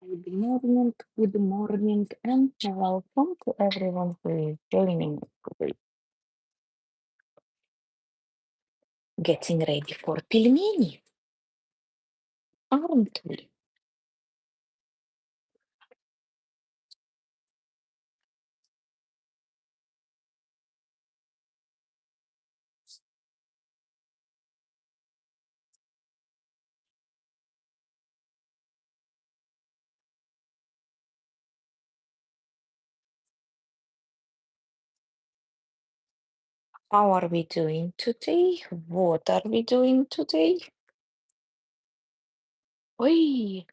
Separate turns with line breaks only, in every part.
Good morning, and welcome to everyone who is joining us today. Getting ready for Pelmeni, aren't we? How are we doing today? What are we doing today? Oi,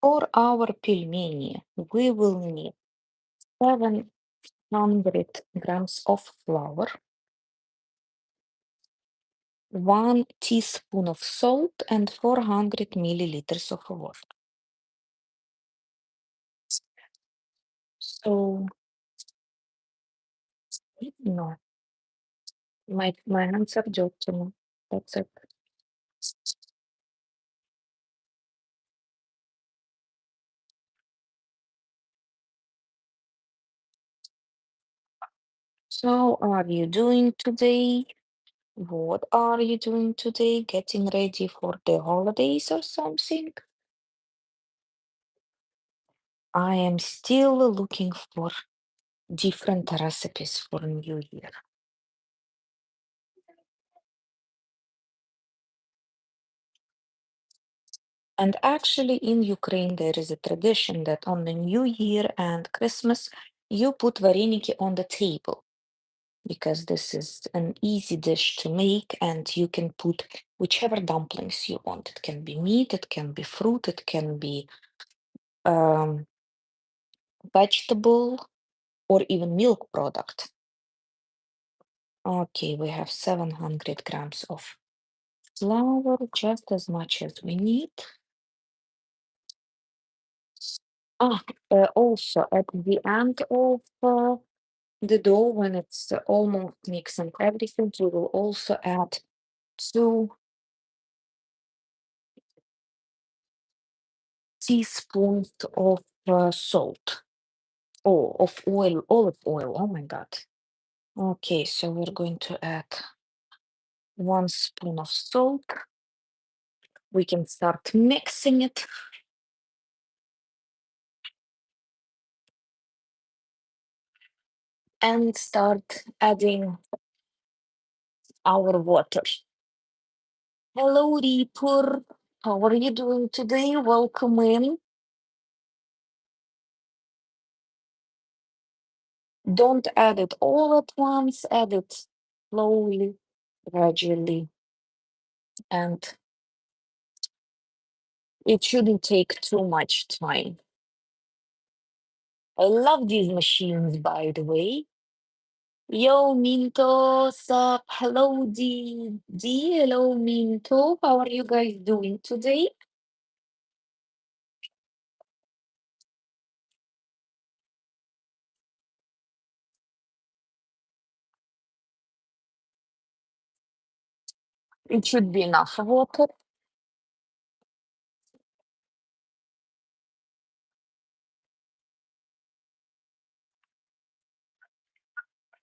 for our pelmeni, we will need 700 grams of flour, 1 teaspoon of salt, and 400 milliliters of water. So, no, my hands are dirty. That's it. So, are you doing today? What are you doing today? Getting ready for the holidays or something? I am still looking for different recipes for New Year. And actually, in Ukraine, there is a tradition that on the New Year and Christmas, you put varenyky on the table because this is an easy dish to make, and you can put whichever dumplings you want. It can be meat, it can be fruit, it can be um, vegetable, or even milk product. Okay, we have 700 grams of flour, just as much as we need. Also at the end of the dough, when it's almost mixed and everything, we will also add 2 teaspoons of salt. Oh, of oil, olive oil. Oh my God. Okay, so we're going to add 1 spoon of salt. We can start mixing it. And start adding our water. Hello, Reaper. How are you doing today? Welcome in. Don't add it all at once, add it slowly, gradually, and it shouldn't take too much time. I love these machines, by the way. Yo, Minto, sup? Hello, D. Hello, Minto. How are you guys doing today? It should be enough water.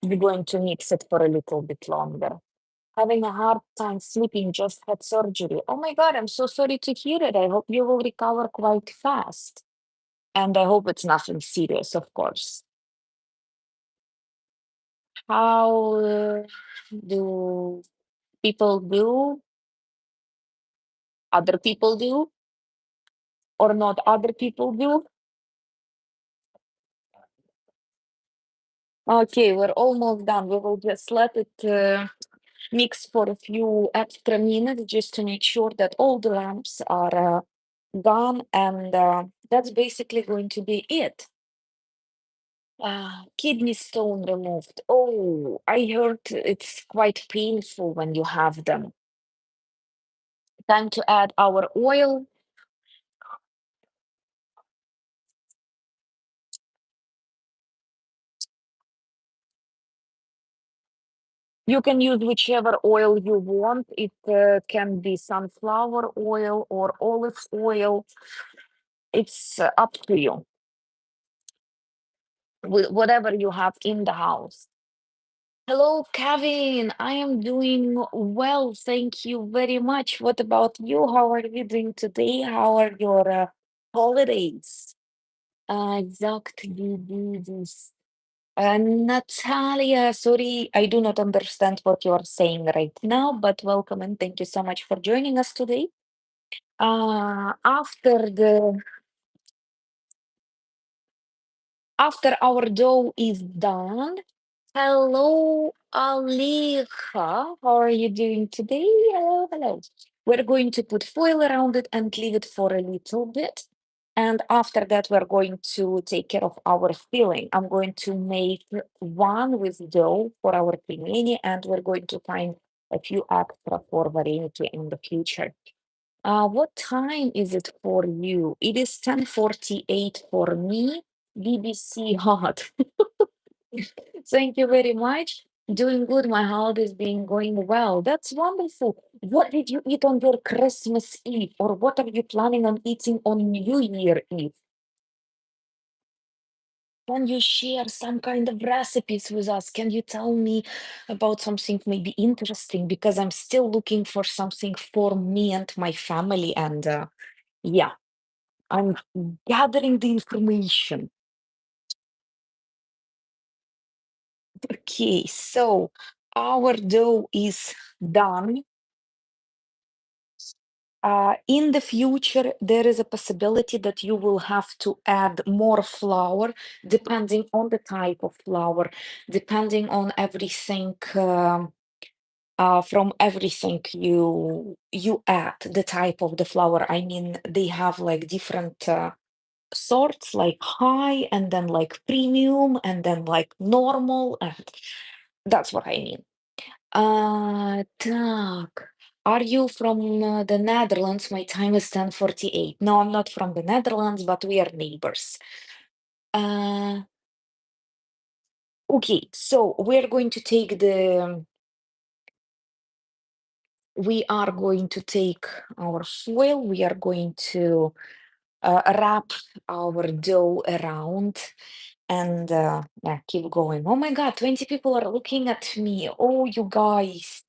We're going to mix it for a little bit longer. Having a hard time sleeping, just had surgery. Oh my God, I'm so sorry to hear it. I hope you will recover quite fast. And I hope it's nothing serious, of course. How do people do? Other people do? Or not other people do? Okay, we're almost done. We will just let it mix for a few extra minutes just to make sure that all the lamps are gone. And that's basically going to be it. Kidney stone removed. Oh, I heard it's quite painful when you have them. Time to add our oil. You can use whichever oil you want. It can be sunflower oil or olive oil. It's up to you, with whatever you have in the house. Hello, Kevin. I am doing well. Thank you very much. What about you? How are you doing today? How are your holidays? Exactly this. Natalia, sorry, I do not understand what you are saying right now, but welcome and thank you so much for joining us today. After our dough is done, hello, Aleha. How are you doing today? Hello, hello. We're going to put foil around it and leave it for a little bit. And after that, we're going to take care of our filling. I'm going to make one with dough for our pelmeni, and we're going to find a few extra for varenyky in the future. What time is it for you? It is 10:48 for me. BBC hot. Thank you very much. Doing good. My holidays been going well. That's wonderful. What did you eat on your Christmas Eve, or what are you planning on eating on New Year Eve? Can you share some kind of recipes with us? Can you tell me about something maybe interesting? Because I'm still looking for something for me and my family. And yeah, I'm gathering the information. Okay, so our dough is done. In the future, there is a possibility that you will have to add more flour, depending on the type of flour, depending on everything. From everything you add, the type of the flour. I mean, they have like different sorts, like high, and then like premium, and then like normal, and that's what I mean. Так. Are you from the Netherlands? My time is 10:48. No, I'm not from the Netherlands, but we are neighbors. Uh, okay, so we are going to take our foil. We are going to wrap our dough around and yeah, keep going. Oh my God, 20 people are looking at me. Oh, you guys.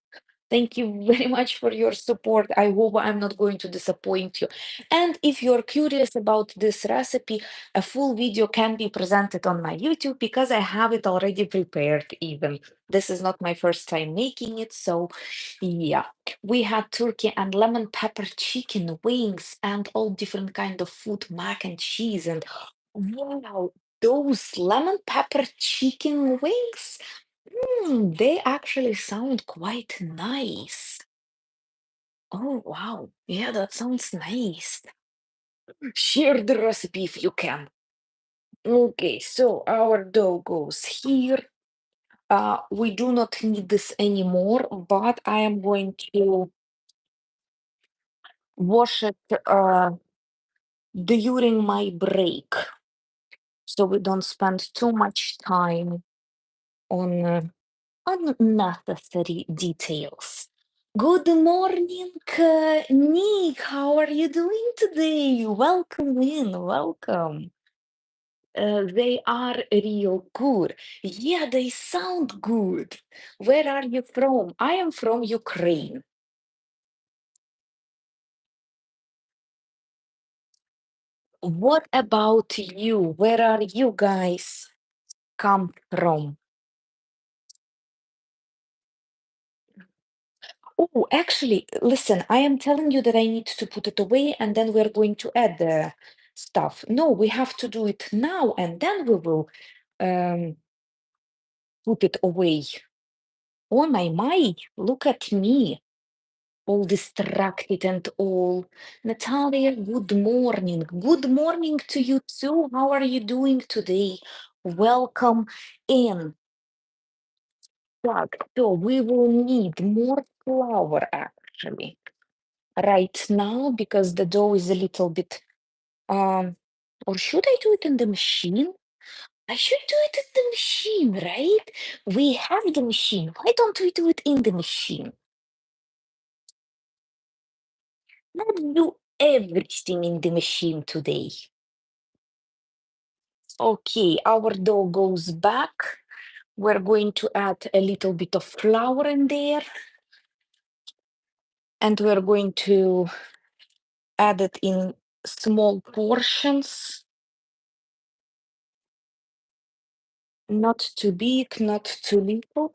Thank you very much for your support. I hope I'm not going to disappoint you. And if you're curious about this recipe, a full video can be presented on my YouTube because I have it already prepared even. This is not my first time making it, so yeah. We had turkey and lemon pepper chicken wings and all different kind of food, mac and cheese, and wow, those lemon pepper chicken wings. They actually sound quite nice. Oh, wow. Yeah, that sounds nice. Share the recipe if you can. Okay, so our dough goes here. We do not need this anymore, but I am going to wash it during my break so we don't spend too much time on unnecessary details. Good morning, Nick. How are you doing today? Welcome in, welcome. They are real good. Yeah, they sound good. Where are you from? I am from Ukraine. What about you? Where are you guys come from? Oh, actually, listen, I am telling you that I need to put it away and then we're going to add the stuff. No, we have to do it now and then we will um, put it away. Oh my, look at me, all distracted and all. Natalia, good morning. Good morning to you too. How are you doing today? Welcome in. Так, so we will need more flour actually. right now because the dough is a little bit, um, or should I do it in the machine? I should do it in the machine, right? We have the machine. Why don't we do it in the machine? Let's do everything in the machine today. Okay, our dough goes back. We're going to add a little bit of flour in there, and we're going to add it in small portions, not too big, not too little.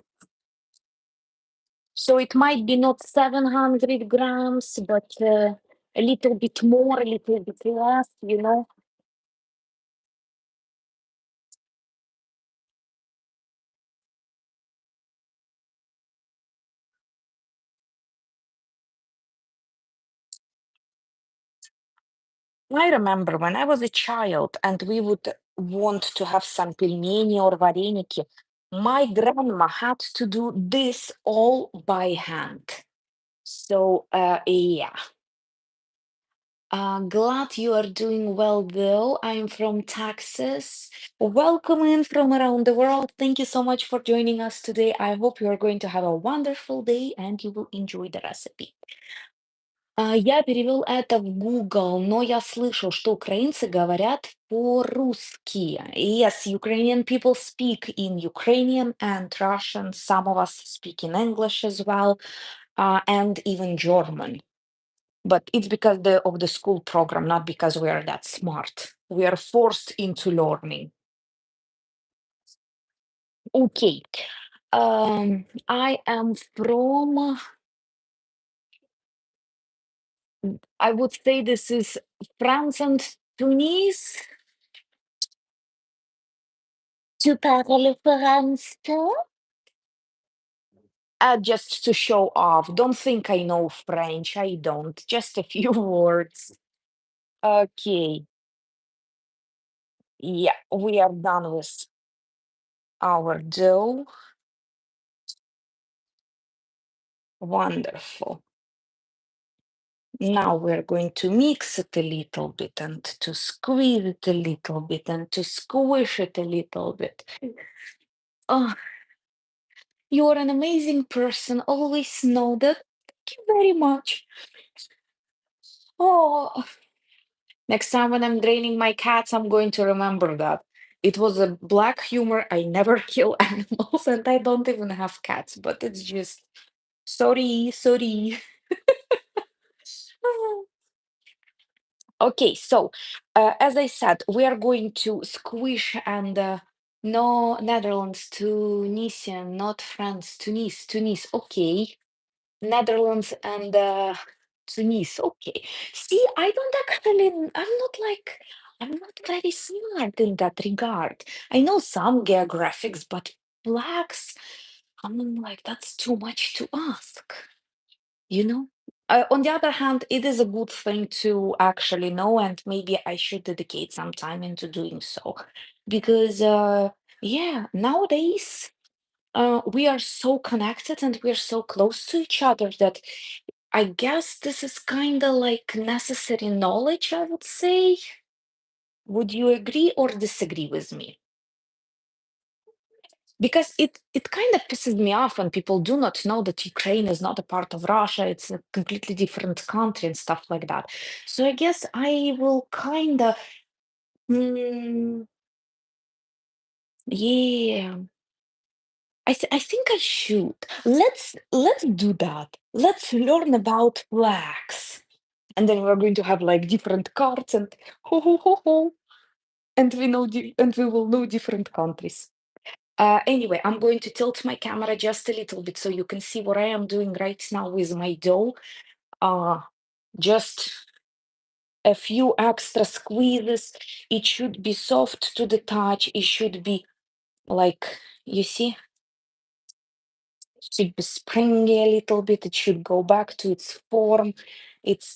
So it might be not 700 grams, but a little bit more, a little bit less, you know. I remember when I was a child and we would want to have some pelmeni or varenyky, my grandma had to do this all by hand. So, yeah. Glad you are doing well, though. I'm from Texas. Welcome in from around the world. Thank you so much for joining us today. I hope you are going to have a wonderful day and you will enjoy the recipe. Я перевел это в Google, но я слышал, что украинцы говорят по-русски. Yes, Ukrainian people speak in Ukrainian and Russian. Some of us speak in English as well, and even German. But it's because of the school program, not because we are that smart. We are forced into learning. Okay. I am from, I would say this is France and Tunis. Tu parles français? Just to show off. Don't think I know French. I don't. Just a few words. Okay. Yeah, we are done with our dough. Wonderful. Now we're going to mix it a little bit and to squeeze it a little bit and to squish it a little bit. Oh, you're an amazing person. Always know that. Thank you very much. Oh, next time when I'm draining my cats, I'm going to remember that. It was a black humor. I never kill animals and I don't even have cats, but it's just sorry, sorry. Okay, so as I said, we are going to squish and no Netherlands, Tunisian, not France, Tunis, Tunis. Okay, Netherlands and Tunis. Okay. See, I don't actually, I'm not very smart in that regard. I know some geographics, but flags, I'm like, that's too much to ask, you know? On the other hand, it is a good thing to actually know, and maybe I should dedicate some time into doing so. Because, yeah, nowadays, we are so connected and we're so close to each other that I guess this is kind of like necessary knowledge, I would say. Would you agree or disagree with me? Because it kind of pisses me off when people do not know that Ukraine is not a part of Russia, it's a completely different country and stuff like that. So I guess I will kind of, mm, yeah, I think I should. Let's do that. Let's learn about flags, and then we're going to have like different cards and ho ho ho ho, and and we will know different countries. Anyway, I'm going to tilt my camera just a little bit so you can see what I am doing right now with my dough. Uh, just a few extra squeezes. It should be soft to the touch. It should be like, you see, it should be springy a little bit. It should go back to its form.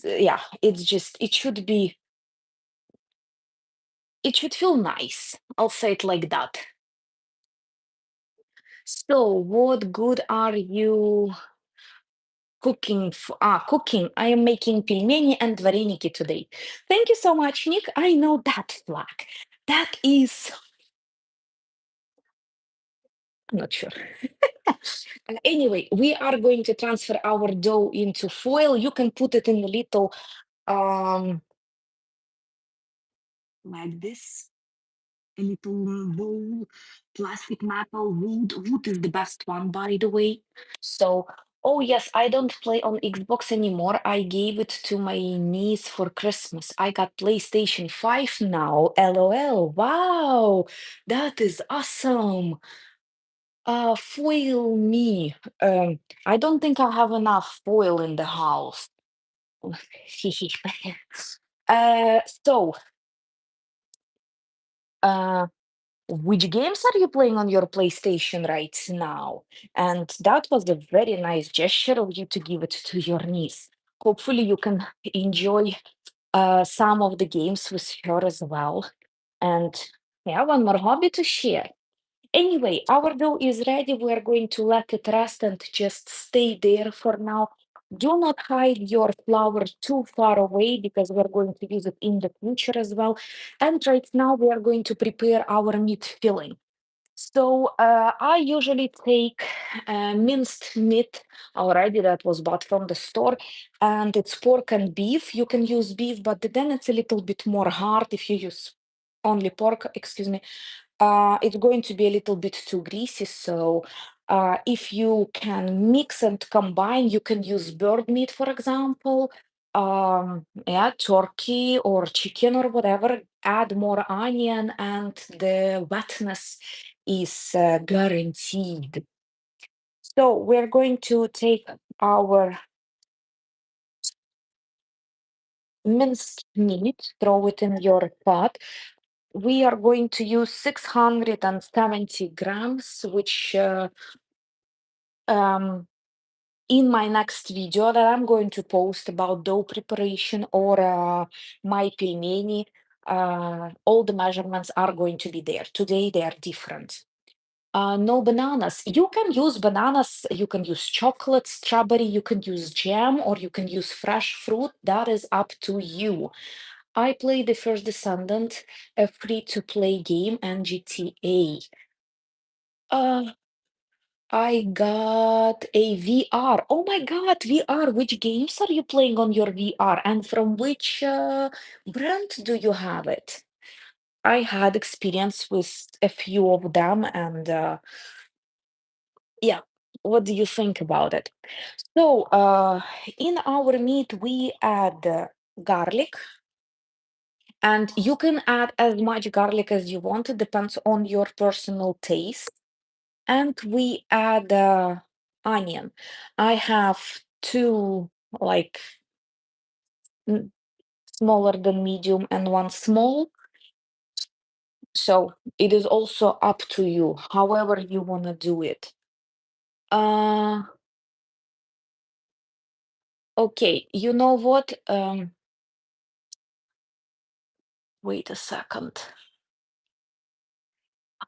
Yeah, it's just, it should feel nice. I'll say it like that. So, what good are you cooking. I am making pelmeni and varenyky today. Thank you so much, Nick. I know that flag. That is, I'm not sure. Anyway, we are going to transfer our dough into foil. You can put it in a little um like this, a little bowl, plastic, metal, wood. Wood is the best one, by the way. So, oh yes, I don't play on Xbox anymore. I gave it to my niece for Christmas. I got PlayStation 5 now. LOL. Wow, that is awesome. Foil me. I don't think I have enough foil in the house. So, uh, which games are you playing on your PlayStation right now? And that was a very nice gesture of you to give it to your niece. Hopefully, you can enjoy some of the games with her as well. And yeah, one more hobby to share. Anyway, our dough is ready. We are going to let it rest and just stay there for now. Do not hide your flour too far away because we're going to use it in the future as well. And right now we are going to prepare our meat filling. So I usually take minced meat already that was bought from the store, and it's pork and beef. You can use beef, but then it's a little bit more hard if you use only pork, excuse me. It's going to be a little bit too greasy. So if you can mix and combine, you can use bird meat, for example, yeah, turkey or chicken or whatever. Add more onion, and the wetness is guaranteed. So we're going to take our minced meat, throw it in your pot. We are going to use 670 grams, which um, in my next video that I'm going to post about dough preparation or my pelmeni, all the measurements are going to be there. Today they are different. No bananas. You can use bananas, you can use chocolate, strawberry, you can use jam, or you can use fresh fruit. That is up to you. I play The First Descendant, a free-to-play game, and GTA. Uh, I got a VR. Oh my God, VR. Which games are you playing on your VR? And from which brand do you have it? I had experience with a few of them, and yeah, what do you think about it? So, in our meat, we add garlic, and you can add as much garlic as you want. It depends on your personal taste. And we add onion. I have two, like n- smaller than medium and one small. So it is also up to you, however you want to do it. Uh, okay, you know what? Wait a second.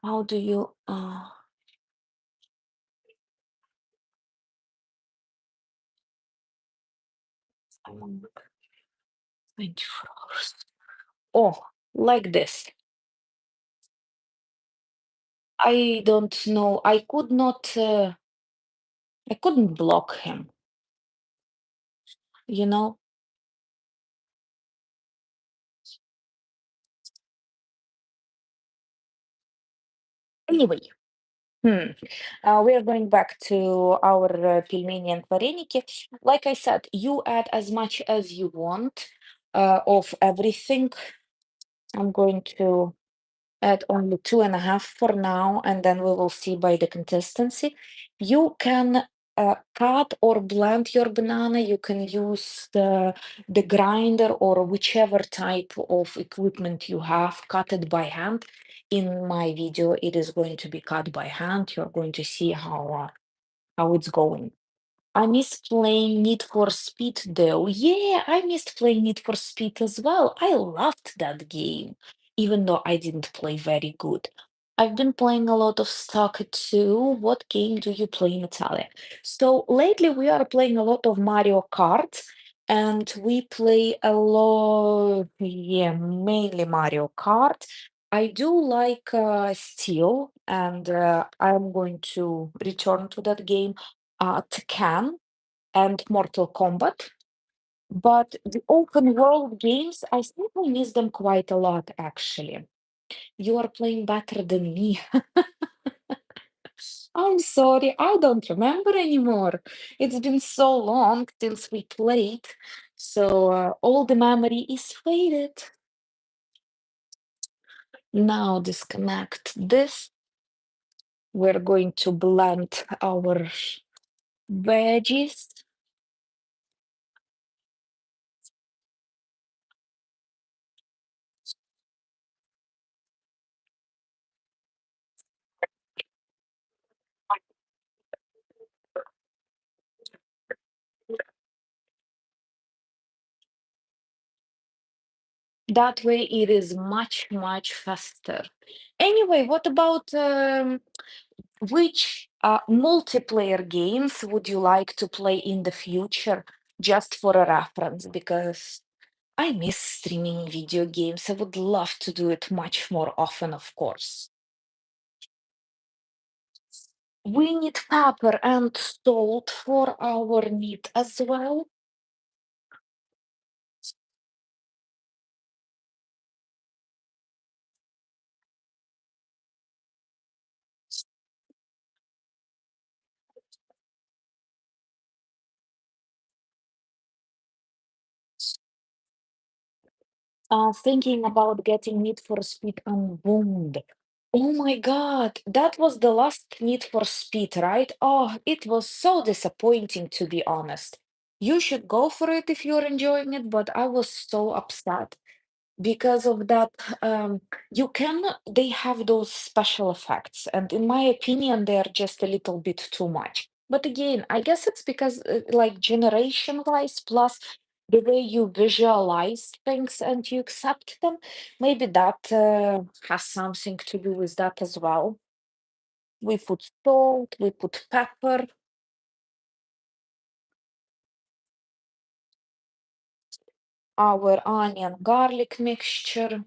How do you 24 hours? Oh, like this. I don't know. I could not. I couldn't block him. You know. Anyway. Hmm. We are going back to our pelmeni and vareniki. Like I said, you add as much as you want of everything. I'm going to add only 2.5 for now, and then we will see by the consistency. You can cut or blend your banana. You can use the grinder or whichever type of equipment you have, cut it by hand. In my video, it is going to be cut by hand. You're going to see how it's going. I miss playing Need for Speed though. Yeah, I missed playing Need for Speed as well. I loved that game, even though I didn't play very good. I've been playing a lot of soccer too. What game do you play in Italy? So lately we are playing a lot of Mario Kart, and we play a lot, yeah, mainly Mario Kart. I do like Steel, and I'm going to return to that game, Tekken and Mortal Kombat. But the open world games, I think I miss them quite a lot, actually. You are playing better than me. I'm sorry, I don't remember anymore. It's been so long since we played, so all the memory is faded. Now disconnect this. We're going to blend our veggies. That way it is much, much faster. Anyway, what about which multiplayer games would you like to play in the future, just for a reference? Because I miss streaming video games. I would love to do it much more often, of course. We need pepper and salt for our meat as well. Thinking about getting Need for Speed Unbound. Oh my God, that was the last Need for Speed, right? Oh, it was so disappointing, to be honest. You should go for it if you're enjoying it, but I was so upset because of that. You can, they have those special effects, and in my opinion, they're just a little bit too much. But again, I guess it's because, like, generation wise, plus the way you visualize things and you accept them, maybe that has something to do with that as well. We put salt, we put pepper, our onion garlic mixture.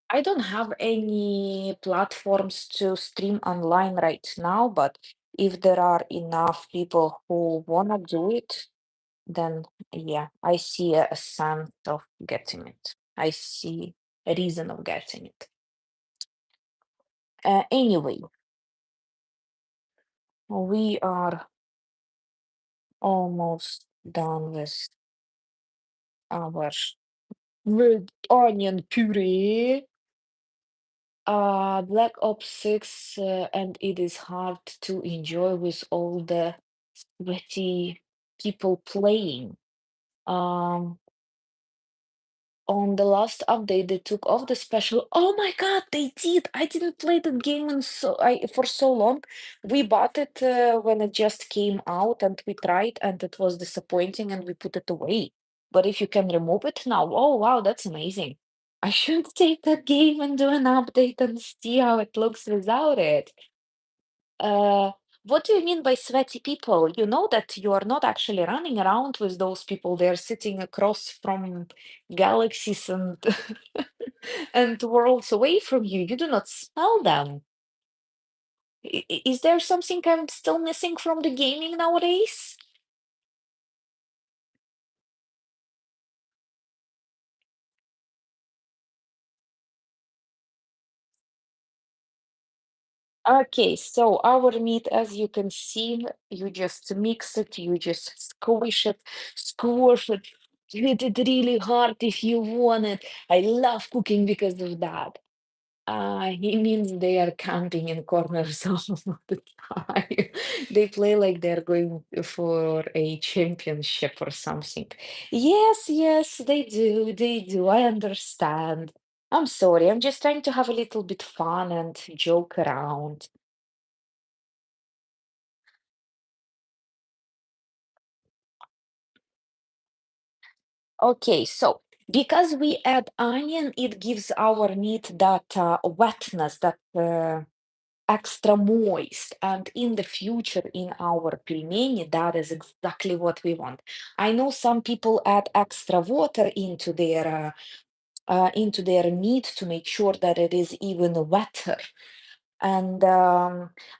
I don't have any platforms to stream online right now, but if there are enough people who wanna do it, then yeah, I see a sense of getting it. I see a reason of getting it. Anyway, we are almost done with our red onion puree. Black Ops 6, and it is hard to enjoy with all the sweaty people playing. Um, on the last update, they took off the special. Oh my God, they did! I didn't play the game in for so long. We bought it when it just came out, and we tried, and it was disappointing, and we put it away. But if you can remove it now, oh wow, that's amazing. I should take that game and do an update and see how it looks without it. Uh, what do you mean by sweaty people? You know that you are not actually running around with those people. They're sitting across from galaxies and and worlds away from you. You do not smell them. Is there something I'm still missing from the gaming nowadays? Okay, so our meat, as you can see, you just mix it, you just squish it, hit it really hard if you want it. I love cooking because of that. He means they are camping in corners all the time. They play like they're going for a championship or something. Yes, yes, they do. They do. I understand. I'm sorry. I'm just trying to have a little bit fun and joke around. Okay, so Because we add onion, it gives our meat that wetness, that extra moist. And in the future, in our pelmeni, that is exactly what we want. I know some people add extra water into their meat to make sure that it is even wetter. And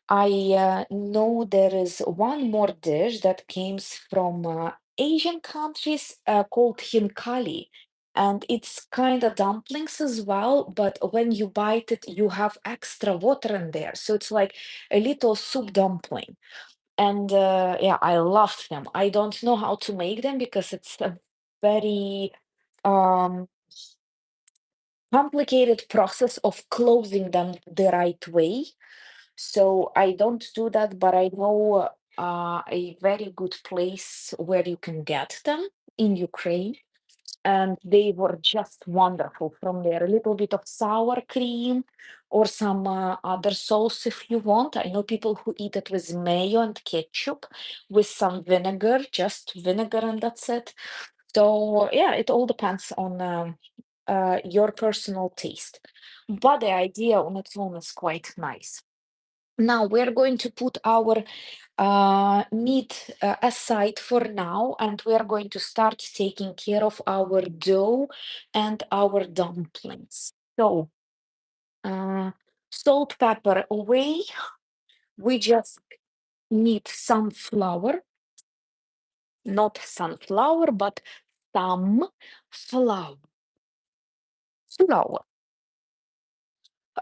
I know there is one more dish that comes from Asian countries called hinkali. And it's kind of dumplings as well, but when you bite it, you have extra water in there. So it's like a little soup dumpling. And yeah, I love them. I don't know how to make them because it's a very um, complicated process of closing them the right way. So I don't do that, but I know a very good place where you can get them in Ukraine. And they were just wonderful from there. A little bit of sour cream or some other sauce if you want. I know people who eat it with mayo and ketchup with some vinegar, just vinegar, and that's it. So yeah, it all depends on your personal taste. But the idea on its own is quite nice. Now we're going to put our meat aside for now, and we're going to start taking care of our dough and our dumplings. So, uh, salt, pepper away. We just need some flour, not sunflower, but some flour. Flour.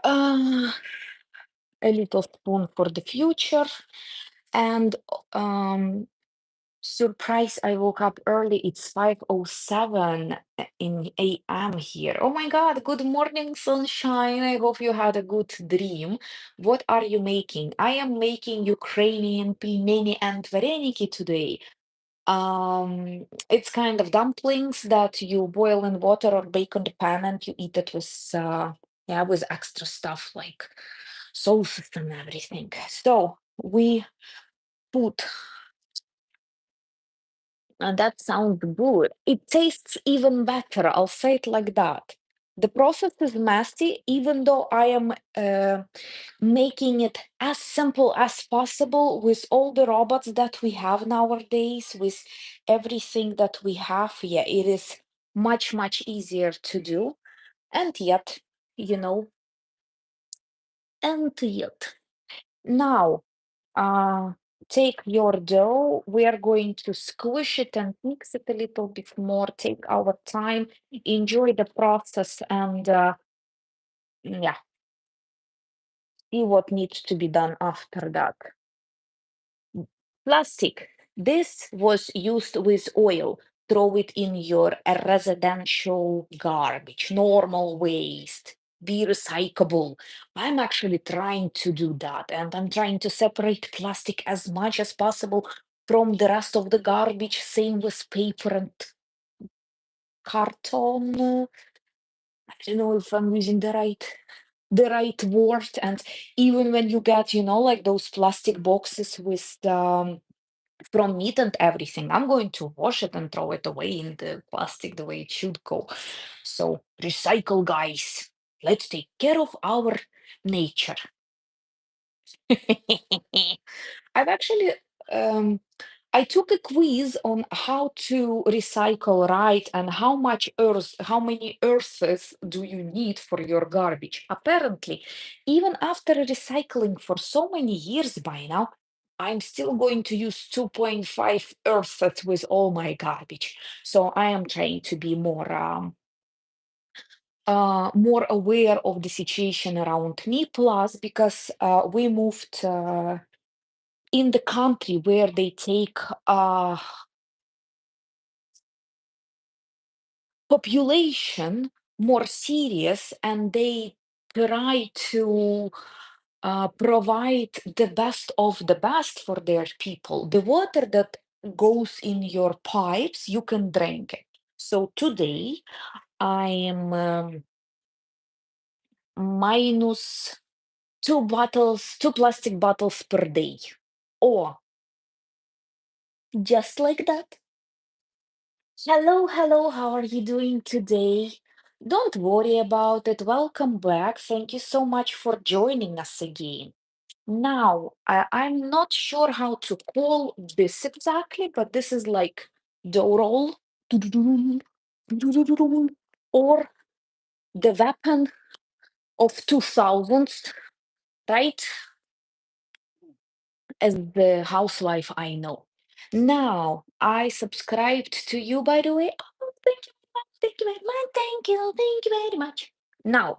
Uh, a little spoon for the future, and um, surprise, I woke up early. It's 5:07 in AM here. Oh my God, good morning, sunshine. I hope you had a good dream. What are you making? I am making Ukrainian pelmeni and varenyky today. It's kind of dumplings that you boil in water or bake on the pan and you eat it with yeah, with extra stuff like sauces and everything. So we put and that sounds good. It tastes even better. I'll say it like that. The process is messy, even though I am making it as simple as possible with all the robots that we have nowadays, with everything that we have. Yeah, it is much, much easier to do. And yet, you know, and yet. Now, uh, take your dough. We are going to squish it and mix it a little bit more. Take our time, enjoy the process, and yeah, see what needs to be done after that. Plastic. This was used with oil. Throw it in your residential garbage, normal waste. Be recyclable. I'm actually trying to do that, and I'm trying to separate plastic as much as possible from the rest of the garbage. Same with paper and carton. I don't know if I'm using the right word. And even when you get, like those plastic boxes with from meat and everything, I'm going to wash it and throw it away in the plastic the way it should go. So recycle, guys. Let's take care of our nature. I've actually um, I took a quiz on how to recycle right and how many earths do you need for your garbage. Apparently, even after recycling for so many years by now, I'm still going to use 2.5 earths with all my garbage. So I am trying to be more aware of the situation around me. Plus, because we moved in the country where they take population more serious and they try to provide the best of the best for their people. The water that goes in your pipes, you can drink it. So today I am minus two plastic bottles per day. Or just like that. Hello, hello, how are you doing today? Don't worry about it. Welcome back. Thank you so much for joining us again. Now, I'm not sure how to call this exactly, but this is like dough roll or the weapon of 2000s, right? As the housewife I know. Now, I subscribed to you, by the way. Oh, thank you, thank you very much, thank you very much. Now,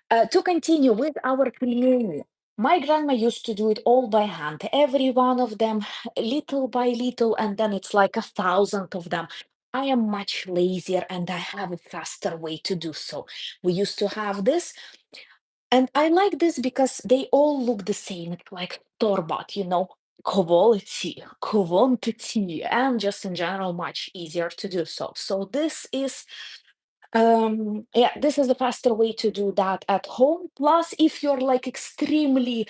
to continue with our pelmeni, my grandma used to do it all by hand, every one of them, little by little, and then it's like 1,000 of them. I am much lazier and I have a faster way to do so. We used to have this and I like this because they all look the same. It's like torbat, quality, quantity, and just in general, much easier to do so. So this is the faster way to do that at home. Plus, if you're like extremely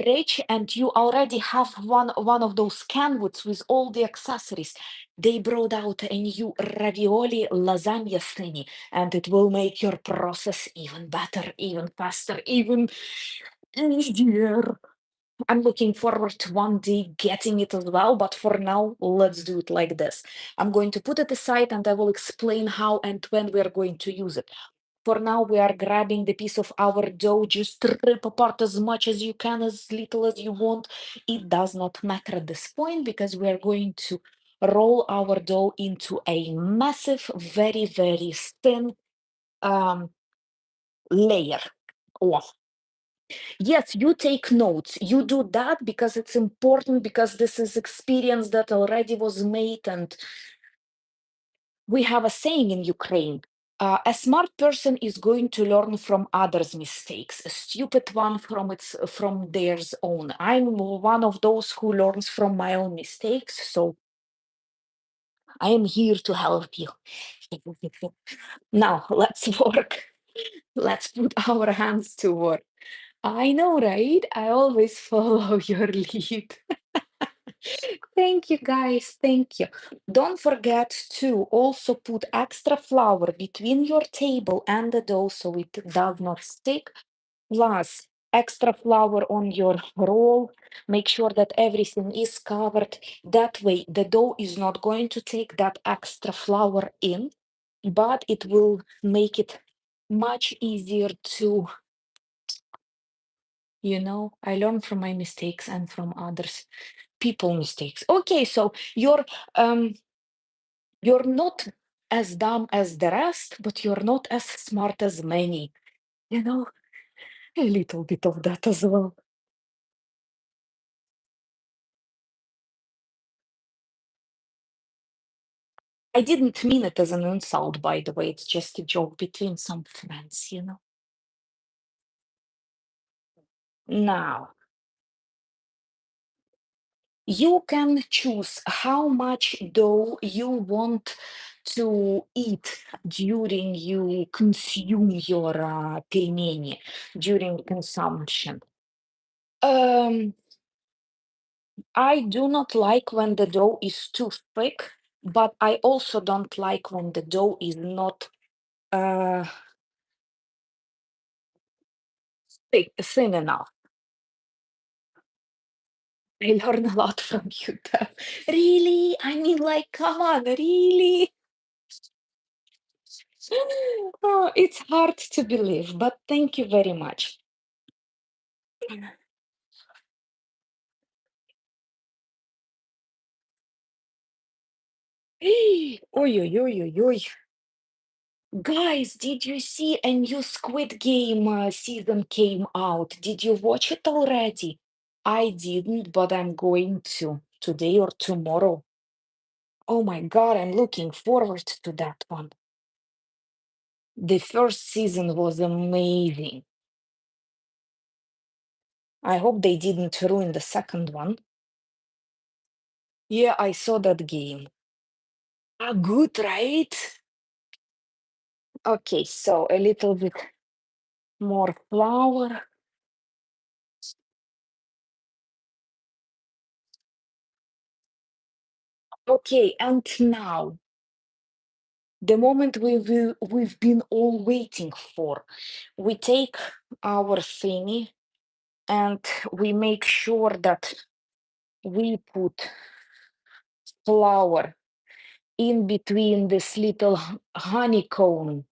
rich and you already have one of those canwoods with all the accessories, they brought out a new ravioli lasagna thingy, and it will make your process even better, even faster, even easier. I'm looking forward to one day getting it as well, but for now, let's do it like this. I'm going to put it aside and I will explain how and when we are going to use it. For now, we are grabbing the piece of our dough, just rip apart as much as you can, as little as you want. It does not matter at this point because we are going to roll our dough into a massive, very, very thin um, layer. Oh, yes, you take notes. You do that because it's important, because this is experience that already was made. And we have a saying in Ukraine. A smart person is going to learn from others' mistakes. A stupid one from theirs own. I'm one of those who learns from my own mistakes, so I am here to help you. Now let's work. Let's put our hands to work. I know, right? I always follow your lead. Thank you, guys. Thank you. Don't forget to also put extra flour between your table and the dough so it does not stick. Plus, extra flour on your roll. Make sure that everything is covered. That way, the dough is not going to take that extra flour in, but it will make it much easier to, I learn from my mistakes and from others people mistakes. Okay, so you're not as dumb as the rest, but you're not as smart as many. You know, a little bit of that as well. I didn't mean it as an insult, by the way. It's just a joke between some friends. Now, you can choose how much dough you want to eat during you consume your pelmeni, during consumption. Um, I do not like when the dough is too thick, but I also don't like when the dough is not uh, thin enough. I learn a lot from you, Deb. Really? I mean, like, come on, really? Oh, it's hard to believe, but thank you very much. Oi, oi, oi, oi, oi. Guys, did you see a new Squid Game season came out? Did you watch it already? I didn't, but I'm going to today or tomorrow. Oh my God, I'm looking forward to that one. The first season was amazing. I hope they didn't ruin the second one. Yeah, I saw that game. Ah, good, right? Okay, so a little bit more flour. Okay, and now the moment we've been all waiting for. We take our thingy and we make sure that we put flour in between this little honeycomb.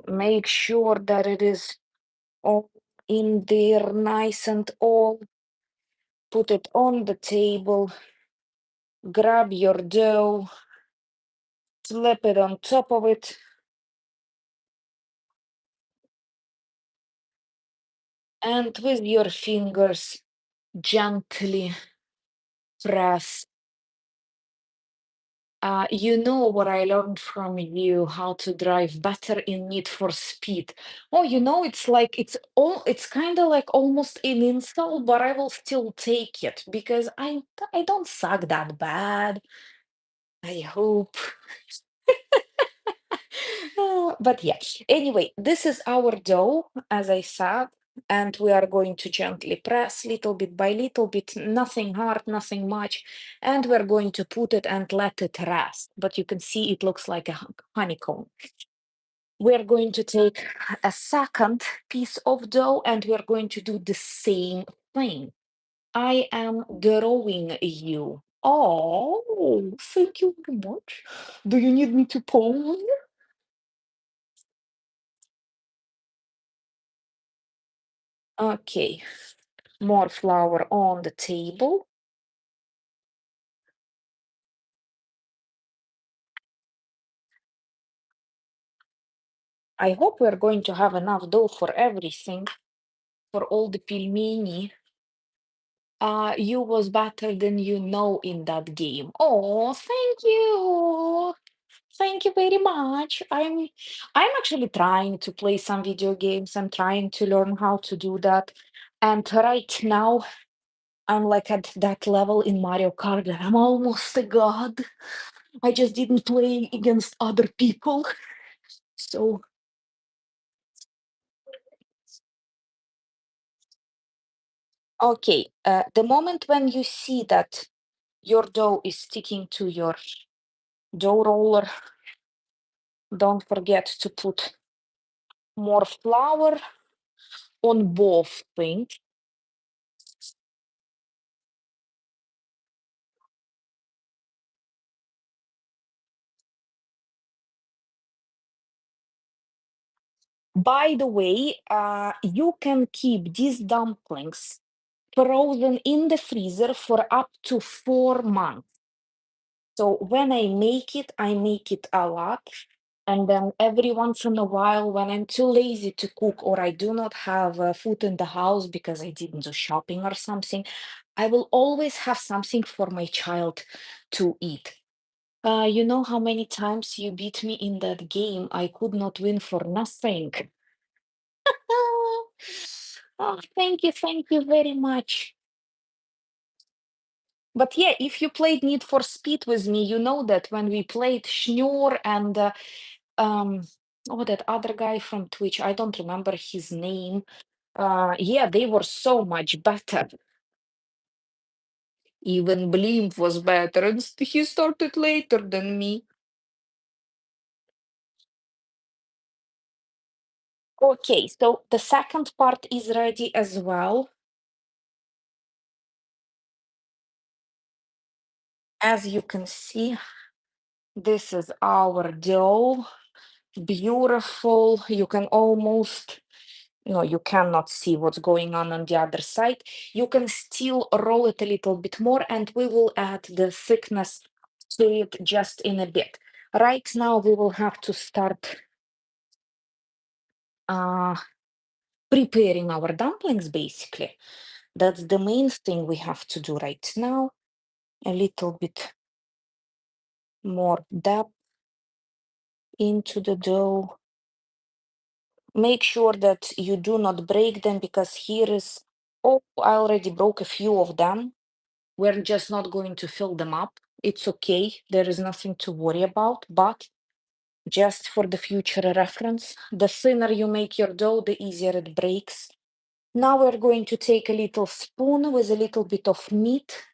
Make sure that it is all in there nice and all. Put it on the table. Grab your dough. Slap it on top of it. And with your fingers, gently press. You know what I learned from you, how to drive better in Need for Speed. Oh, it's like it's kind of like almost an insult, but I will still take it because I don't suck that bad. I hope. But yeah, anyway, this is our dough, as I said, and we are going to gently press little bit by little bit, nothing hard, nothing much, and we're going to put it and let it rest. But you can see it looks like a honeycomb. We're going to take a second piece of dough and we're going to do the same thing. I am drawing you. Oh, thank you very much. Do you need me to pause? Okay, more flour on the table. I hope we're going to have enough dough for everything, for all the pelmeni. You was better than you know in that game. Oh, thank you. Thank you very much. I'm actually trying to play some video games. I'm trying to learn how to do that. And right now, I'm like at that level in Mario Kart that I'm almost a god. I just didn't play against other people. So, okay, the moment when you see that your dough is sticking to your dough roller, don't forget to put more flour on both things. By the way, you can keep these dumplings frozen in the freezer for up to 4 months. So when I make it a lot. And then every once in a while, when I'm too lazy to cook or I do not have food in the house because I didn't do shopping or something, I will always have something for my child to eat. You know how many times you beat me in that game? I could not win for nothing. Oh, thank you very much. But yeah, if you played Need for Speed with me, you know that when we played Schnur and um, oh, that other guy from Twitch, I don't remember his name. Yeah, they were so much better. Even Blimp was better, and he started later than me. Okay, so the second part is ready as well. As you can see, this is our dough. Beautiful. You can almost, no, you cannot see what's going on the other side. You can still roll it a little bit more, and we will add the thickness to it just in a bit. Right now, we will have to start uh, preparing our dumplings, basically. That's the main thing we have to do right now. A little bit more depth into the dough. Make sure that you do not break them because here is, oh, I already broke a few of them. We're just not going to fill them up. It's okay. There is nothing to worry about, but just for the future reference, the thinner you make your dough, the easier it breaks. Now we're going to take a little spoon with a little bit of meat.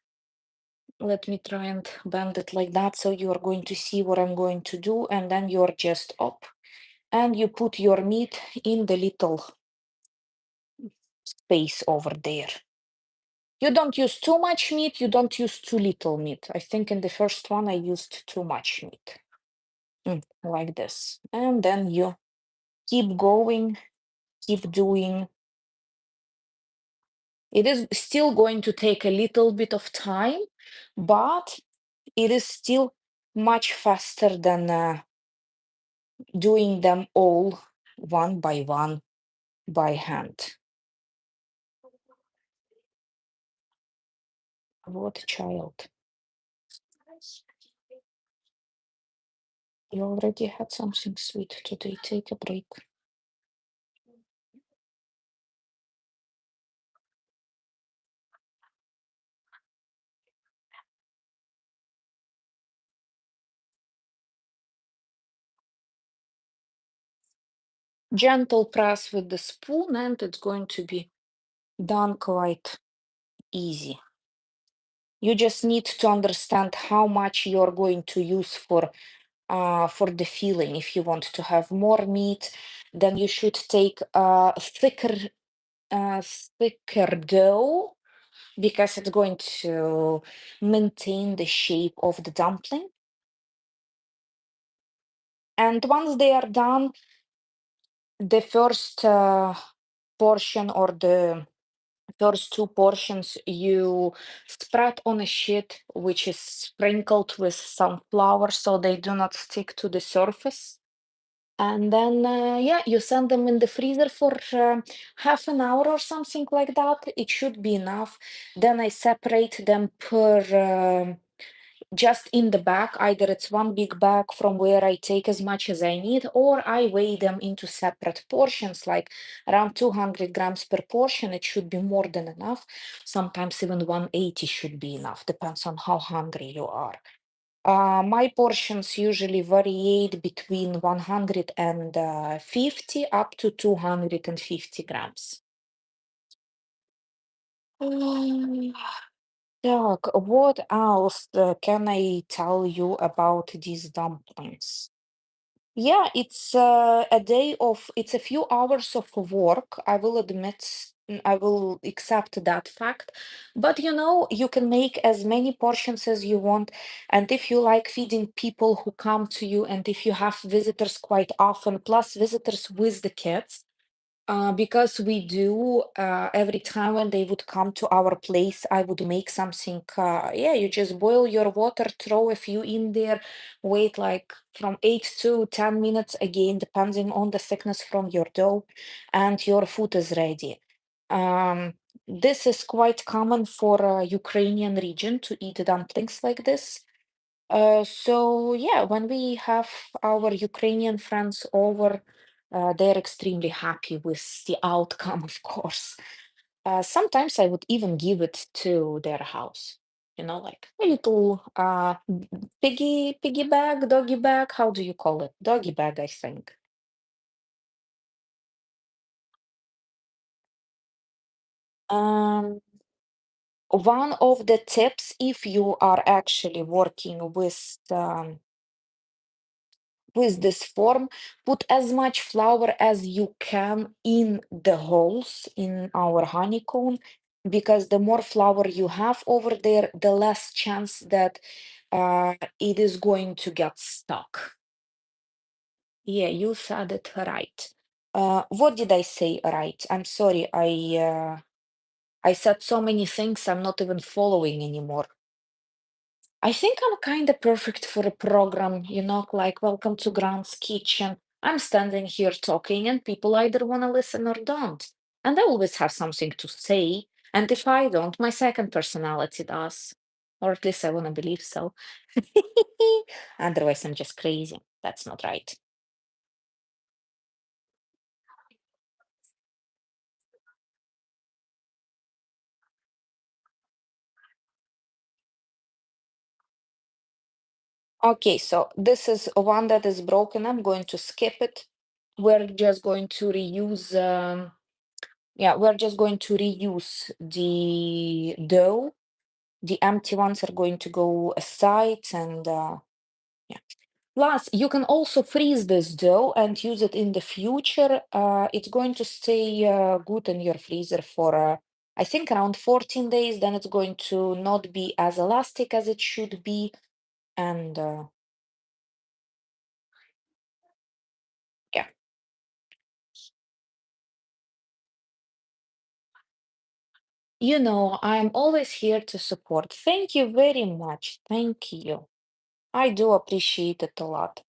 Let me try and bend it like that so you are going to see what I'm going to do, and then you're just up and you put your meat in the little space over there. You don't use too much meat, you don't use too little meat. I think in the first one I used too much meat. Like this. And then you keep going, keep doing. It is still going to take a little bit of time, but it is still much faster than doing them all one by hand. What child? You already had something sweet today. Take a break. Gentle press with the spoon, and it's going to be done quite easy. You just need to understand how much you're going to use for the filling. If you want to have more meat, then you should take a thicker dough because it's going to maintain the shape of the dumpling. And once they are done, the first portion or the first two portions you spread on a sheet which is sprinkled with some flour so they do not stick to the surface. And then, yeah, you send them in the freezer for half an hour or something like that. It should be enough. Then I separate them per just in the bag. Either it's one big bag from where I take as much as I need, or I weigh them into separate portions, like around 200 grams per portion. It should be more than enough. Sometimes even 180 should be enough, depends on how hungry you are. My portions usually variate between 150 up to 250 grams. Um, Так, what else can I tell you about these dumplings? Yeah, it's a few hours of work. I will admit, I will accept that fact. But you can make as many portions as you want. And if you like feeding people who come to you, and if you have visitors quite often, plus visitors with the kids, because we do every time when they would come to our place, I would make something. Yeah, you just boil your water, throw a few in there, wait like from 8 to 10 minutes, again, depending on the thickness from your dough, and your food is ready. Um, this is quite common for Ukrainian region to eat dumplings like this. So yeah, when we have our Ukrainian friends over, they're extremely happy with the outcome, of course. Sometimes I would even give it to their house, like a little piggy bag, doggy bag. How do you call it? Doggy bag, I think. Um, One of the tips, if you are actually working with this form, put as much flour as you can in the holes in our honeycomb, because the more flour you have over there, the less chance that it is going to get stuck. Yeah, you said it right. What did I say right? I'm sorry. I said so many things I'm not even following anymore. I think I'm kind of perfect for a program, like Welcome to Grant's Kitchen. I'm standing here talking, and people either want to listen or don't. And I always have something to say. And if I don't, my second personality does. Or at least I want to believe so. Otherwise, I'm just crazy. That's not right. Okay, so this is one that is broken. I'm going to skip it. We're just going to reuse. Yeah, we're just going to reuse the dough. The empty ones are going to go aside and yeah. Plus, you can also freeze this dough and use it in the future. It's going to stay good in your freezer for, I think, around 14 days. Then it's going to not be as elastic as it should be. And yeah, I'm always here to support. Thank you very much. Thank you. I do appreciate it a lot.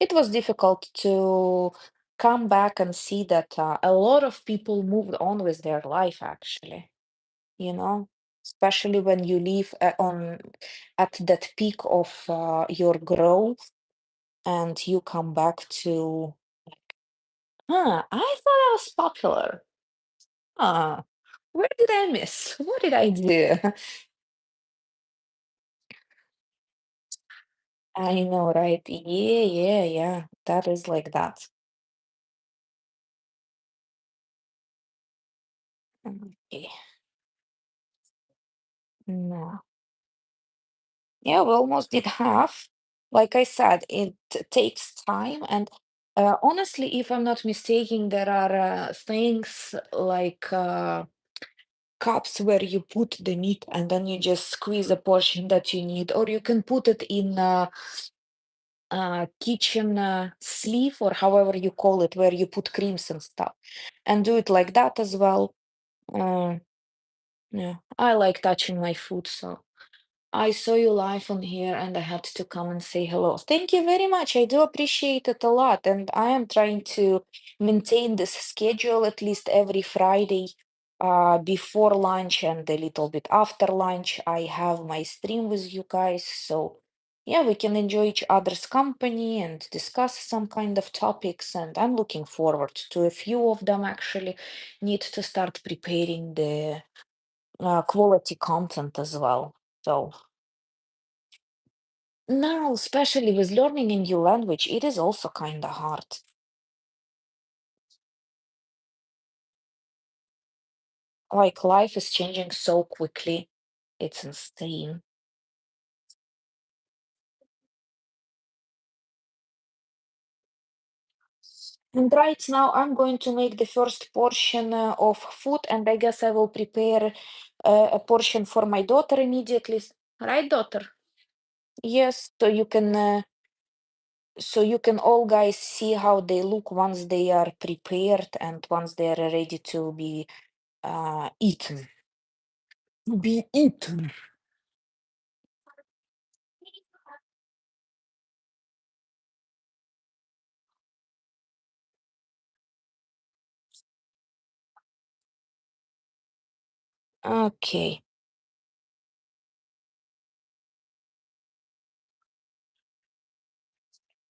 It was difficult to come back and see that a lot of people moved on with their life, actually, especially when you live at that peak of your growth and you come back to, I thought I was popular. Ah, where did I miss? What did I do? I know, right? Yeah, yeah, yeah. That is like that. Okay. No. Yeah, we almost did half. Like I said, it takes time. And honestly, if I'm not mistaken, there are things like cups where you put the meat and then you just squeeze a portion that you need, or you can put it in kitchen sleeve or however you call it, where you put creams and stuff, and do it like that as well. Uh, yeah, I like touching my food, so. I saw you live on here and I had to come and say hello. Thank you very much. I do appreciate it a lot. And I am trying to maintain this schedule at least every Friday before lunch and a little bit after lunch. I have my stream with you guys. So, yeah, we can enjoy each other's company and discuss some kind of topics. And I'm looking forward to a few of them actually. Need to start preparing the quality content as well. So, now, especially with learning a new language, it is also kind of hard. Like life is changing so quickly. It's insane. And right now, I'm going to make the first portion of food, and I guess I will prepare a portion for my daughter immediately. Right, daughter? Yes, so you can all guys see how they look once they are prepared and once they are ready to be eaten. Be eaten. Okay.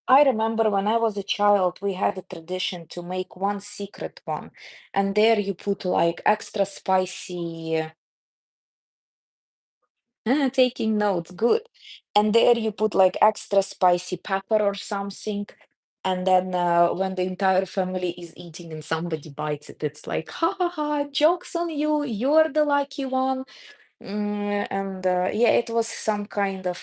I remember when I was a child, we had a tradition to make one secret one, and there you put like extra spicy, taking notes, good. And there you put like extra spicy pepper or something. And then when the entire family is eating and somebody bites it, it's like, ha ha ha, joke's on you, you're the lucky one. And yeah, it was some kind of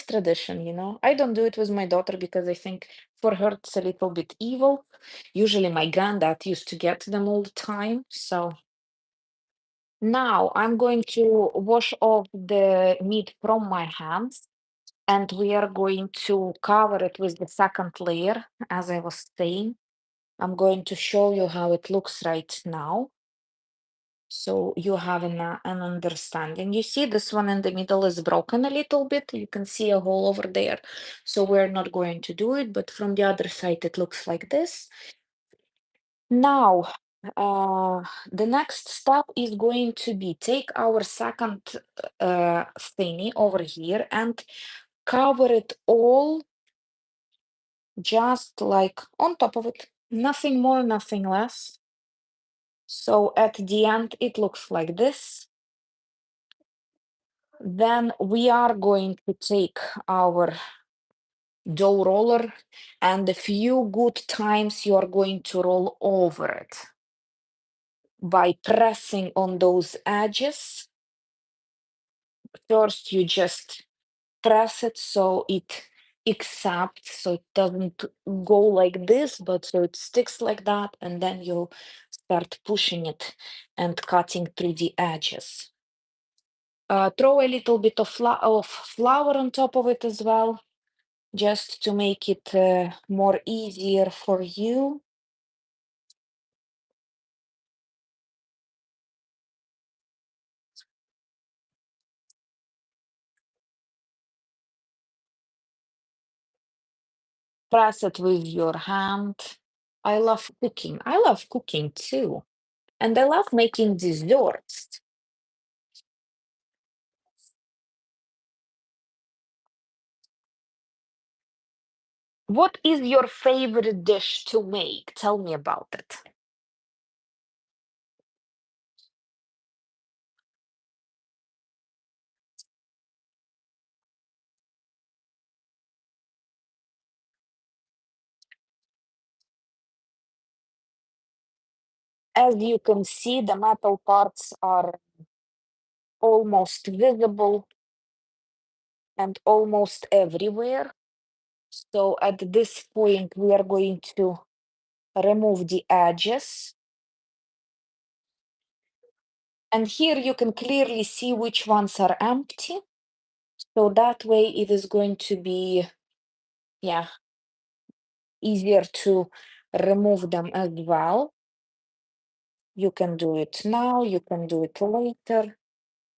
tradition. I don't do it with my daughter because I think for her it's a little bit evil. Usually my granddad used to get them all the time. So now I'm going to wash off the meat from my hands and we are going to cover it with the second layer, as I was saying. I'm going to show you how it looks right now. So you have an understanding. You see this one in the middle is broken a little bit. You can see a hole over there. So we're not going to do it, but from the other side, it looks like this. Now, the next step is going to be take our second thingy over here and cover it all just like on top of it. Nothing more, nothing less. So at the end, it looks like this. Then we are going to take our dough roller, and a few good times you are going to roll over it by pressing on those edges. First, you just press it so it accepts, so it doesn't go like this, but so it sticks like that, and then you start pushing it and cutting through the edges. Throw a little bit of flour on top of it as well, just to make it more easier for you. Press it with your hand. I love cooking. I love cooking too. And I love making desserts. What is your favorite dish to make? Tell me about it. As you can see, the metal parts are almost visible and almost everywhere. So at this point, we are going to remove the edges. And here you can clearly see which ones are empty. So that way it is going to be, yeah, easier to remove them as well. You can do it now, you can do it later.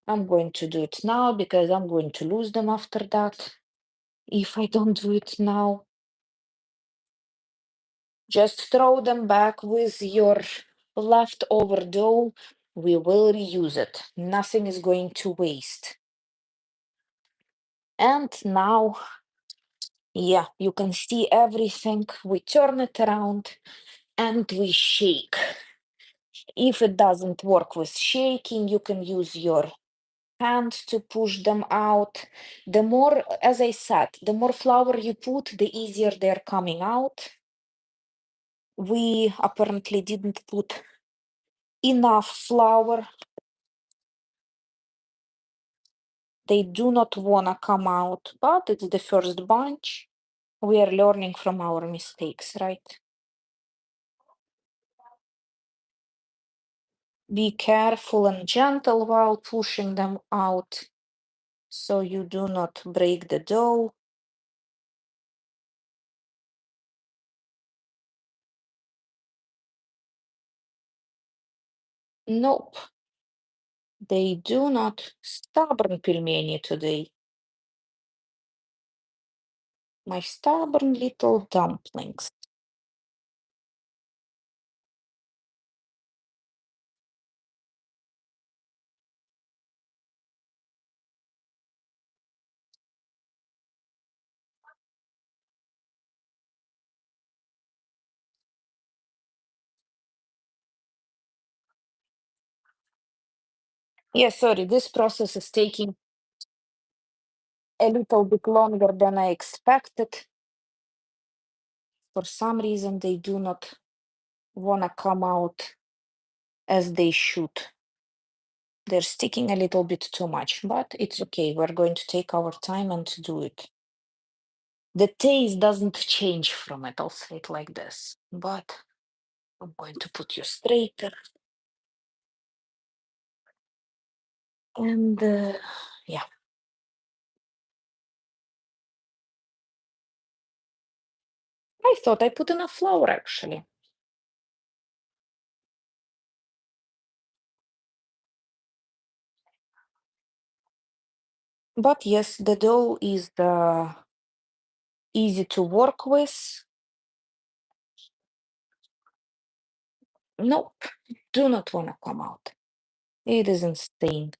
I'm going to do it now because I'm going to lose them after that if I don't do it now. Just throw them back with your leftover dough. We will reuse it. Nothing is going to waste. And now, yeah, you can see everything. We turn it around and we shake. If it doesn't work with shaking, you can use your hand to push them out. The more, as I said, the more flour you put, the easier they're coming out. We apparently didn't put enough flour. They do not want to come out, but it's the first bunch. We are learning from our mistakes, right? Be careful and gentle while pushing them out so you do not break the dough. Nope, they do not. Stubborn pelmeni today. My stubborn little dumplings. Yeah, sorry, this process is taking a little bit longer than I expected. For some reason, they do not want to come out as they should. They're sticking a little bit too much, but it's okay. We're going to take our time and to do it. The taste doesn't change from it, I'll say it like this. But I'm going to put you straighter. And yeah, I thought I put enough flour actually. But yes, the dough is easy to work with. Nope, do not want to come out. It is insane.